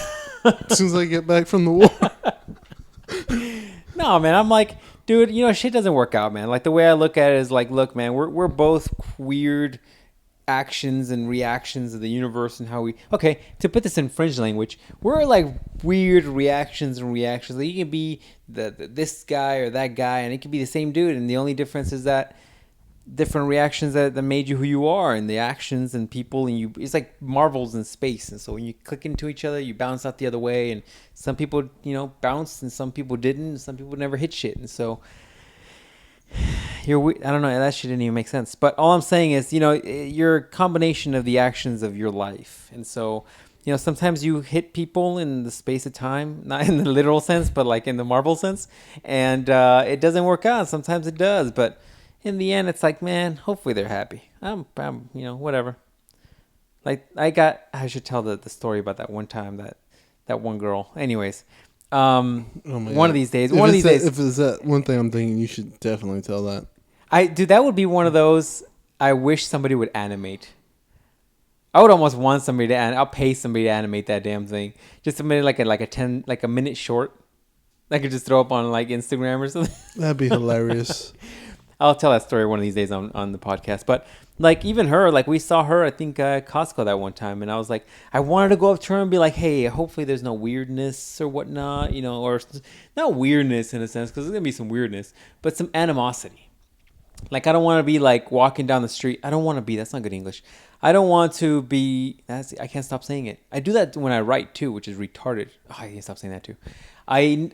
soon as I get back from the war. No, man. I'm like, dude, shit doesn't work out, man. Like, the way I look at it is like, look, man, we're both weird actions and reactions of the universe, and how to put this in French language, we're like weird reactions and reactions. Like, you can be this guy or that guy, and it can be the same dude, and the only difference is that different reactions that made you who you are, and the actions and people, and it's like marbles in space. And so when you click into each other, you bounce out the other way, and some people bounced and some people didn't, and some people never hit shit. And so I don't know, that shit didn't even make sense. But all I'm saying is, you're a combination of the actions of your life. And so, sometimes you hit people in the space of time, not in the literal sense, but like in the Marvel sense. And it doesn't work out. Sometimes it does. But in the end, it's like, man, hopefully they're happy. I'm whatever. Like, I should tell the story about that one time, that one girl. Anyways. One of these days. If it's that one thing, I'm thinking you should definitely tell that. Dude, that would be one of those I wish somebody would animate. I would almost want somebody to I'll pay somebody to animate that damn thing. Just a minute, like a minute short. I could just throw up on like Instagram or something. That'd be hilarious. I'll tell that story one of these days on the podcast. But like, even her, like, we saw her, I think, Costco that one time, and I was like, I wanted to go up to her and be like, hey, hopefully there's no weirdness or whatnot, or not weirdness in a sense, because there's gonna be some weirdness, but some animosity. Like, I don't want to be like walking down the street. That's not good English. I don't want to be, I can't stop saying it. I do that when I write too, which is retarded. Oh, I can't stop saying that too. I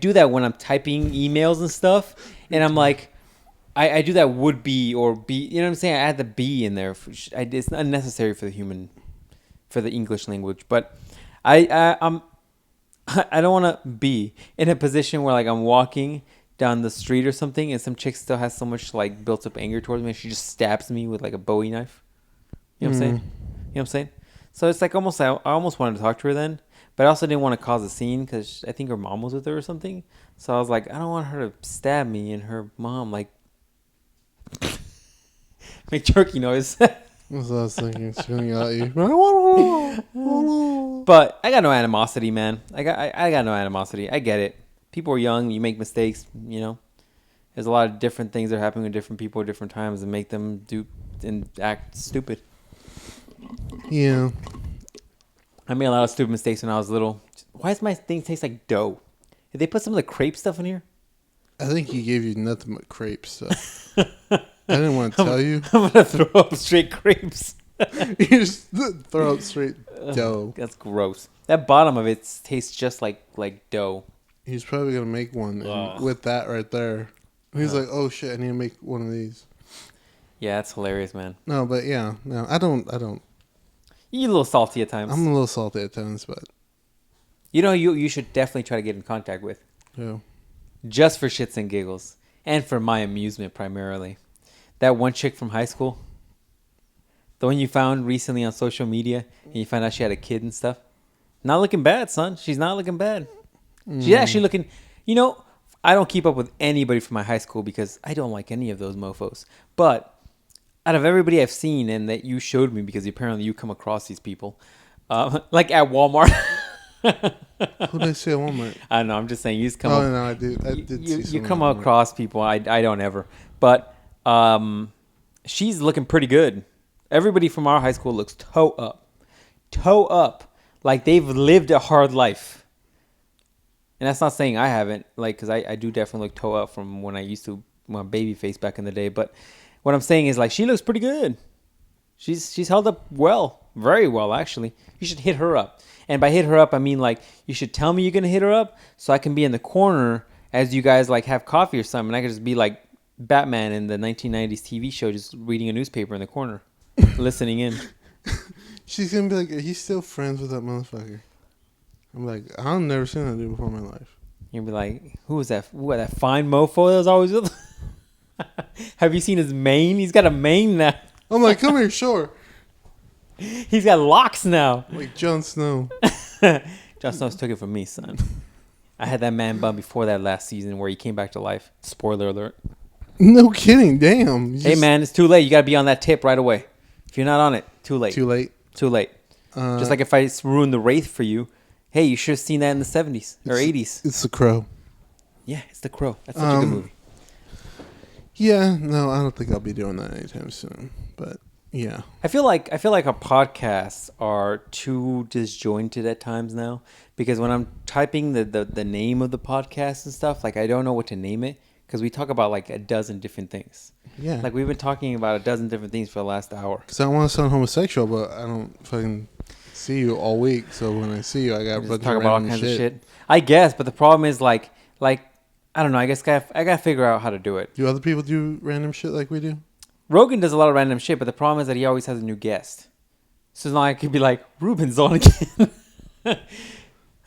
do that when I'm typing emails and stuff, and I'm like, I do that would be or be, you know what I'm saying? I add the be in there. It's unnecessary for the English language. But I don't want to be in a position where like I'm walking down the street or something, and some chick still has so much like built up anger towards me, and she just stabs me with like a Bowie knife. You know what I'm saying? You know what I'm saying? So it's like I almost wanted to talk to her then, but I also didn't want to cause a scene because I think her mom was with her or something. So I was like, I don't want her to stab me, and her mom like make jerky noise. That's what I was thinking. She's gonna yell at you. But I got no animosity, man. I got no animosity. I get it. People are young. You make mistakes. There's a lot of different things that are happening with different people at different times and make them do and act stupid. Yeah. I made a lot of stupid mistakes when I was little. Why does my thing taste like dough? Did they put some of the crepe stuff in here? I think he gave you nothing but crepe stuff. I didn't want to tell you. I'm gonna throw up straight crepes. You just throw up straight dough. That's gross. That bottom of it tastes just like dough. He's probably gonna make one with that right there. He's like, "Oh shit, I need to make one of these." Yeah, that's hilarious, man. No, but yeah, no, I don't. You get a little salty at times. I'm a little salty at times, but you should definitely try to get in contact with. Yeah. Just for shits and giggles. and for my amusement primarily. That one chick from high school, the one you found recently on social media, and you found out she had a kid and stuff. Not looking bad, son. She's not looking bad. She's actually looking. You know, I don't keep up with anybody from my high school because I don't like any of those mofos. But out of everybody I've seen and that you showed me, because apparently you come across these people, like at Walmart. Who did I say at Walmart? I don't know. I'm just saying you just come. No, I did. I did see you come across people. I don't ever. But she's looking pretty good. Everybody from our high school looks toe up, like they've lived a hard life. And that's not saying I haven't, like, because I do definitely look toe up from when I used to my baby face back in the day. But what I'm saying is, like, she looks pretty good. She's held up well, very well actually. You should hit her up. And by hit her up, I mean, like, you should tell me you're gonna hit her up so I can be in the corner as you guys like have coffee or something. And I could just be like Batman in the 1990s TV show, just reading a newspaper in the corner, listening in. She's gonna be like, "Are you still friends with that motherfucker?" I'm like, "I've never seen that dude before in my life." You'll be like, "Who was that? What, that fine mofo that was always with?" Have you seen his mane? He's got a mane now. I'm like, "Come here, sure." He's got locks now. Like Jon Snow. Jon Snow took it from me, son. I had that man bun before that last season where he came back to life. Spoiler alert. No kidding. Damn. Hey, man, it's too late. You got to be on that tip right away. If you're not on it, too late. Too late. Too late. Just like if I ruined The Wraith for you, hey, you should have seen that in the 70s or 80s. It's The Crow. Yeah, it's The Crow. That's such a good movie. Yeah, no, I don't think I'll be doing that anytime soon. But yeah, I feel like our podcasts are too disjointed at times now, because when I'm typing the name of the podcast and stuff, like I don't know what to name it, because we talk about like a dozen different things. Yeah, like we've been talking about a dozen different things for the last hour. Because I don't want to sound homosexual, but I don't fucking see you all week. So when I see you, I got to talk about all kinds of shit. I guess, but the problem is like I don't know. I guess I gotta figure out how to do it. Do other people do random shit like we do? Rogan does a lot of random shit, but the problem is that he always has a new guest. So it's not like I could be like, Ruben's on again.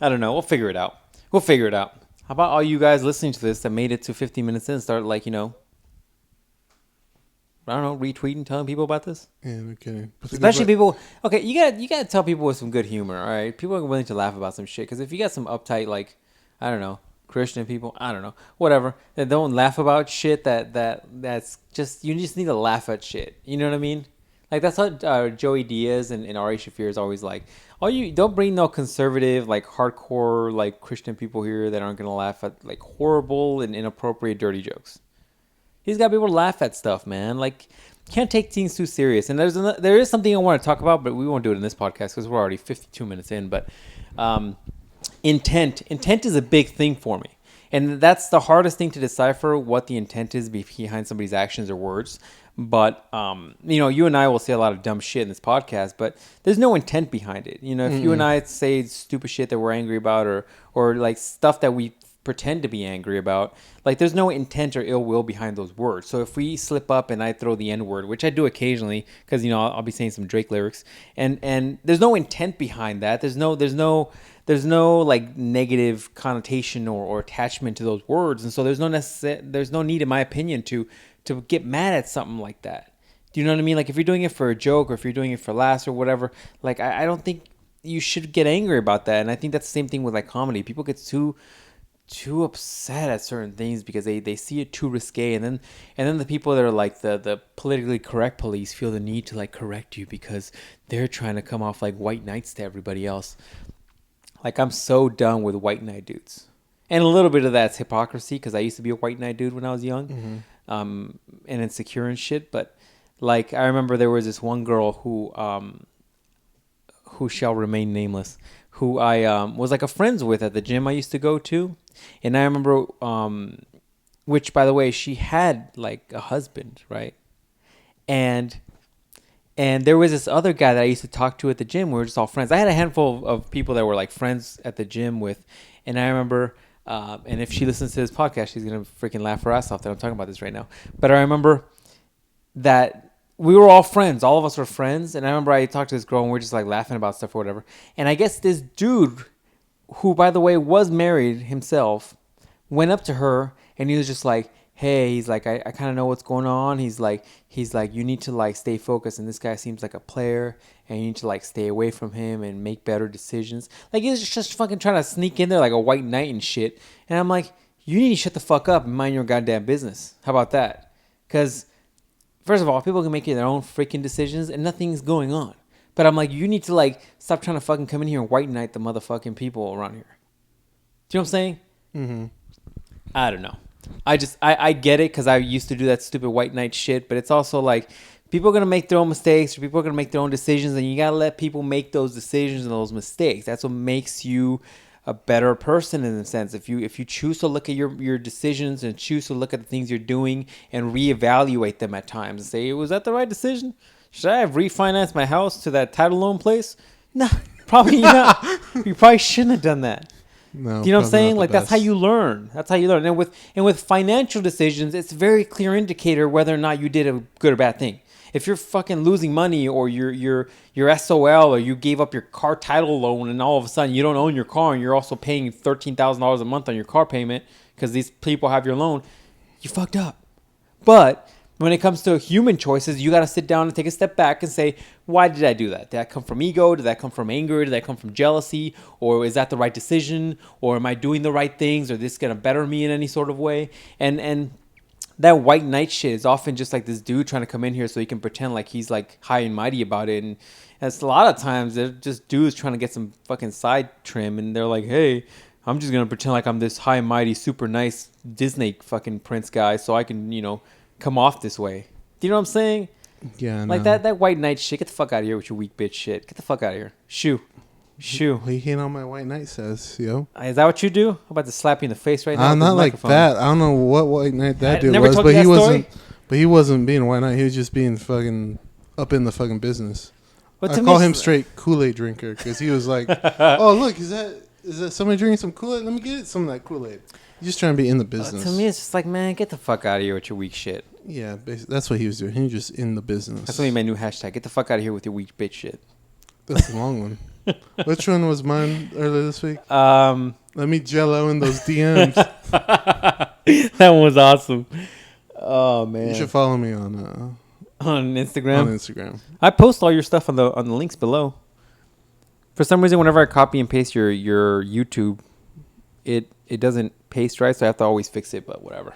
I don't know. We'll figure it out. How about all you guys listening to this that made it to 15 minutes in, start like, I don't know, retweeting, telling people about this? Yeah, no kidding. Especially people. Okay, you gotta tell people with some good humor, all right? People are willing to laugh about some shit. Because if you got some uptight, like, I don't know, Christian people, I don't know, whatever, that don't laugh about shit that's just, you just need to laugh at shit. You know what I mean? Like, that's how Joey Diaz and Ari Shaffir is always like, you don't bring no conservative, like, hardcore, like, Christian people here that aren't gonna laugh at, like, horrible and inappropriate dirty jokes. He's got to be able to laugh at stuff, man. Like, can't take things too serious. And there is something I want to talk about, but we won't do it in this podcast because we're already 52 minutes in. But intent is a big thing for me. And that's the hardest thing to decipher, what the intent is behind somebody's actions or words. But, you and I will say a lot of dumb shit in this podcast, but there's no intent behind it. If you and I say stupid shit that we're angry about or like stuff that we pretend to be angry about, like, there's no intent or ill will behind those words. So if we slip up and I throw the N word, which I do occasionally, because I'll be saying some Drake lyrics, and there's no intent behind that. There's no like negative connotation or attachment to those words, and so there's no need, in my opinion, to get mad at something like that. Do you know what I mean? Like, if you're doing it for a joke or if you're doing it for laughs or whatever, like, I don't think you should get angry about that. And I think that's the same thing with like comedy. People get too upset at certain things because they see it too risque, and then the people that are like the politically correct police feel the need to like correct you because they're trying to come off like white knights to everybody else. Like, I'm so done with white knight dudes, and a little bit of that's hypocrisy because I used to be a white knight dude when I was young, and insecure and shit. But like, I remember there was this one girl who shall remain nameless, who I was like a friends with at the gym I used to go to. And I remember, which, by the way, she had like a husband, right? And there was this other guy that I used to talk to at the gym. We were just all friends. I had a handful of people that were like friends at the gym with. And I remember, and if she listens to this podcast, she's going to freaking laugh her ass off that I'm talking about this right now. But I remember that we were all friends. All of us were friends. And I remember I talked to this girl and we were just like laughing about stuff or whatever. And I guess this dude, who, by the way, was married himself, went up to her and he was just like, hey, he's like, I kind of know what's going on. He's like, you need to like stay focused, and this guy seems like a player, and you need to like stay away from him and make better decisions. Like he's just fucking trying to sneak in there like a white knight and shit. And I'm like, you need to shut the fuck up and mind your goddamn business. How about that? Because first of all, people can make their own freaking decisions and nothing's going on. But I'm like, you need to like stop trying to fucking come in here and white knight the motherfucking people around here. Do you know what I'm saying? Mm-hmm. I don't know. I get it because I used to do that stupid white knight shit, but it's also like people are going to make their own mistakes or people are going to make their own decisions, and you got to let people make those decisions and those mistakes. That's what makes you a better person in a sense. If you choose to look at your decisions and choose to look at the things you're doing and reevaluate them at times and say, was that the right decision? Should I have refinanced my house to that title loan place? No, probably not. You probably shouldn't have done that. No, do you know what I'm saying? Like best. that's how you learn. That's how you learn. And with financial decisions, it's a very clear indicator whether or not you did a good or bad thing. If you're fucking losing money or you're SOL or you gave up your car title loan and all of a sudden you don't own your car and you're also paying $13,000 a month on your car payment because these people have your loan, you fucked up. But when it comes to human choices, you got to sit down and take a step back and say, why did I do that? Did that come from ego? Did that come from anger? Did that come from jealousy? Or is that the right decision? Or am I doing the right things? Or is this going to better me in any sort of way? And that white knight shit is often just like this dude trying to come in here so he can pretend like he's like high and mighty about it. And it's a lot of times they're just dudes trying to get some fucking side trim. And they're like, hey, I'm just going to pretend like I'm this high and mighty, super nice Disney fucking prince guy so I can, come off this way. Do you know what I'm saying? Yeah, like that white knight shit. Get the fuck out of here with your weak bitch shit. Get the fuck out of here. Shoo. He hit on my white knight says, yo. Is that what you do? I'm about to slap you in the face right now. I'm not like that. I don't know what white knight that dude was, but he wasn't. But he wasn't being a white knight. He was just being fucking up in the fucking business. I call him straight Kool-Aid drinker because he was like, "Oh look, is that somebody drinking some Kool-Aid? Let me get some of that Kool-Aid." He's just trying to be in the business. To me, it's just like, man, get the fuck out of here with your weak shit. Yeah, that's what he was doing. He was just in the business. That's gonna be my new hashtag. Get the fuck out of here with your weak bitch shit. That's the long one. Which one was mine earlier this week? Let me jello in those DMs. That one was awesome. Oh man, you should follow me on Instagram. On Instagram, I post all your stuff on the links below. For some reason, whenever I copy and paste your YouTube, it doesn't paste right, so I have to always fix it. But whatever,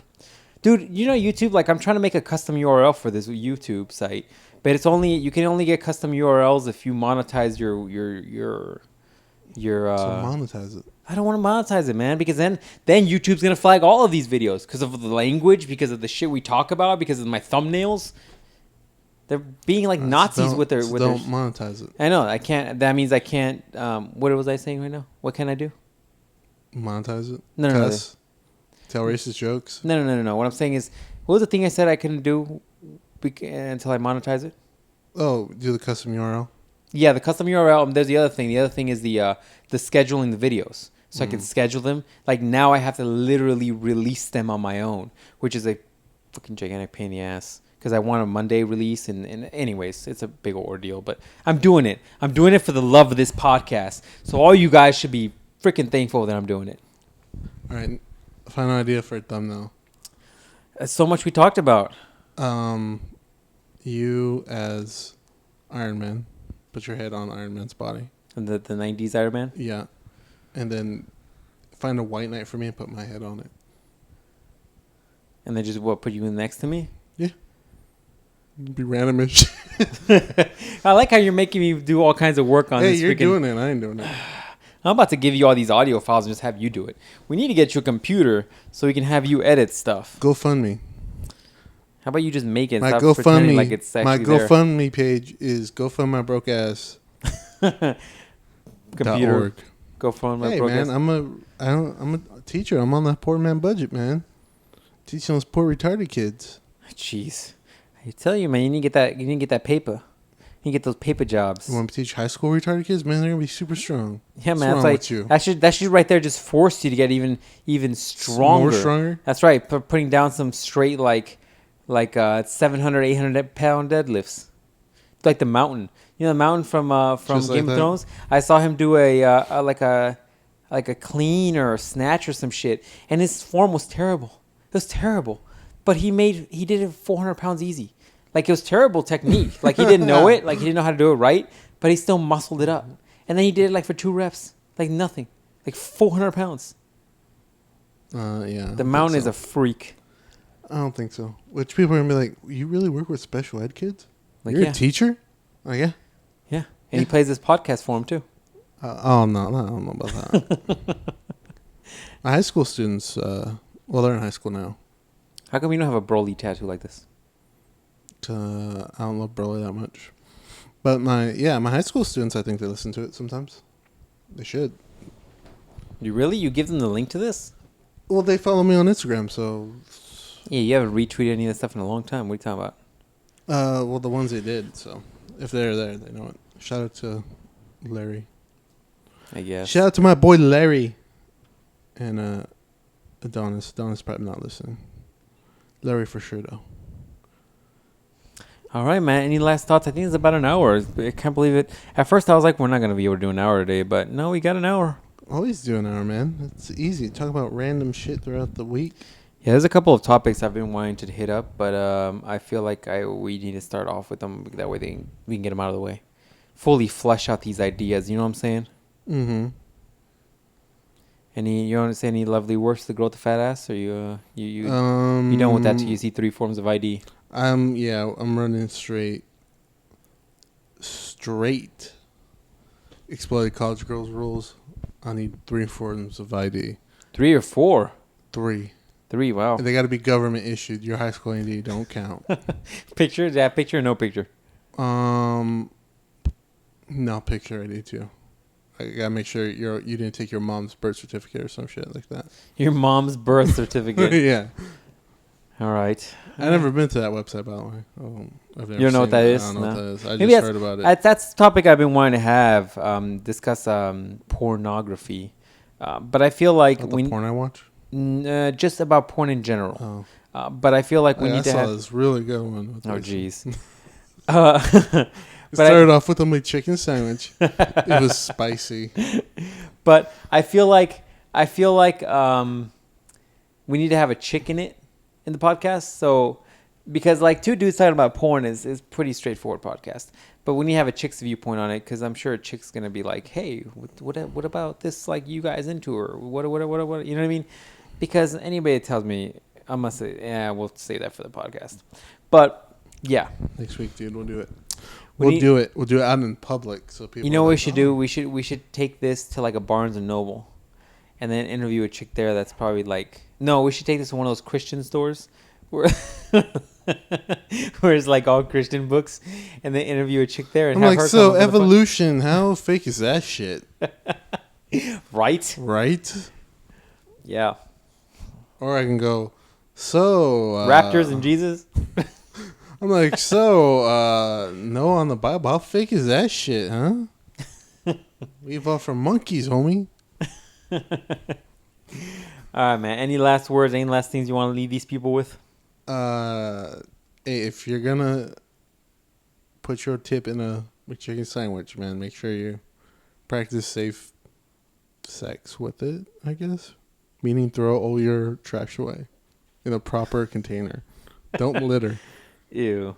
dude. YouTube. Like I'm trying to make a custom URL for this YouTube site. But you can only get custom URLs if you monetize your so monetize it. I don't want to monetize it, man, because then YouTube's gonna flag all of these videos because of the language, because of the shit we talk about, because of my thumbnails. They're being like Nazis with their. Don't monetize it. I know I can't. That means I can't. What was I saying right now? What can I do? Monetize it. No. Tell racist jokes. No. What I'm saying is, what was the thing I said I couldn't do until I monetize it? Oh, do the custom URL. Yeah, the custom URL. And there's the other thing. The other thing is the scheduling the videos, so I can schedule them. Like now, I have to literally release them on my own, which is a fucking gigantic pain in the ass because I want a Monday release. And anyways, it's a big ordeal. But I'm doing it. I'm doing it for the love of this podcast. So all you guys should be freaking thankful that I'm doing it. All right, final idea for a thumbnail. There's so much we talked about. You as Iron Man, put your head on Iron Man's body. And the 90s Iron Man? Yeah. And then find a white knight for me and put my head on it. And then just put you in next to me? Yeah. It'd be randomish. I like how you're making me do all kinds of work on this. Hey, you're doing it. I ain't doing it. I'm about to give you all these audio files and just have you do it. We need to get you a computer so we can have you edit stuff. GoFundMe. How about you just make it? My Stop GoFundMe, pretending like it's actually there. GoFundMe page is GoFund my broke ass. Computer. .org. GoFund my hey broke man, ass. I'm a teacher. I'm on the poor man budget, man. Teaching those poor retarded kids. Jeez, I tell you, man, you need to get that. You need to get that paper. You need to get those paper jobs. You want me to teach high school retarded kids? Man, they're gonna be super strong. Yeah, man. That's like that should right there just force you to get even stronger. More stronger. That's right. Putting down some straight like 700, 800 pound deadlifts. Like the Mountain. You know the Mountain from Game of Thrones? I saw him do a clean or a snatch or some shit, and his form was terrible. It was terrible. but he did it 400 pounds easy. Like, it was terrible technique. Like, he didn't know it. Like, he didn't know how to do it right, but he still muscled it up. And then he did it like for 2 reps, like nothing, like 400 pounds. Yeah. The mountain is a freak. I don't think so. Which people are gonna be like, you really work with special ed kids? Like, You're a teacher? Like, yeah. Yeah. And he plays this podcast for him too. Oh, no, I don't know about that. My high school students, they're in high school now. How come you don't have a Broly tattoo like this? I don't love Broly that much. But my high school students, I think they listen to it sometimes. They should. You really? You give them the link to this? Well, they follow me on Instagram, so... Yeah, you haven't retweeted any of that stuff in a long time. What are you talking about? Well, the ones they did, so... If they're there, they know it. Shout out to Larry. I guess. Shout out to my boy Larry. And Adonis. Adonis probably not listening. Larry for sure, though. All right, man. Any last thoughts? I think it's about an hour. I can't believe it. At first, I was like, we're not going to be able to do an hour today. But no, we got an hour. Always do an hour, man. It's easy. Talk about random shit throughout the week. Yeah, there's a couple of topics I've been wanting to hit up. But I feel like we need to start off with them. That way we can get them out of the way. Fully flesh out these ideas. You know what I'm saying? Mm-hmm. You want to say any lovely words to the girl with the fat ass? Or you done with that till you see 3 forms of ID? I'm running straight exploited college girls rules. I need 3 forms of ID. 3 or 4? 3. 3, wow. And they got to be government issued. Your high school ID don't count. Picture? Yeah, picture or no picture? No picture ID too. I gotta make sure you didn't take your mom's birth certificate or some shit like that. Your mom's birth certificate. Yeah. All right. I've never been to that website, by the way. I've never You don't know what that is? I don't know what that is. I Maybe just heard about it. That's the topic I've been wanting to have. Discuss pornography. But I feel like the porn I watch? Just about porn in general. Oh. But I feel like we need to have... I saw this really good one. Oh, jeez. It started off with a McChicken sandwich. It was spicy. But I feel like we need to have a chick in it in the podcast. So because like 2 dudes talking about porn is pretty straightforward podcast. But we need to have a chick's viewpoint on it because I'm sure a chick's gonna be like, hey, what about this? Like you guys into or what? You know what I mean? Because anybody that tells me, I must say, yeah, we'll say that for the podcast. But yeah, next week, dude, we'll do it. We'll do it out in public so people. You know what we should do? We should take this to like a Barnes and Noble, and then interview a chick there. That's probably like we should take this to one of those Christian stores where it's like all Christian books, and then interview a chick there. And I'm have like, her so evolution, how fake is that shit? Right. Yeah. Or I can go, so Raptors and Jesus. I'm like, so no on the Bible. How fake is that shit, huh? We evolved from monkeys, homie. All right, man. Any last words? Any last things you want to leave these people with? Hey, if you're gonna put your tip in a McChicken sandwich, man, make sure you practice safe sex with it, I guess. Meaning throw all your trash away in a proper container. Don't litter. Ew.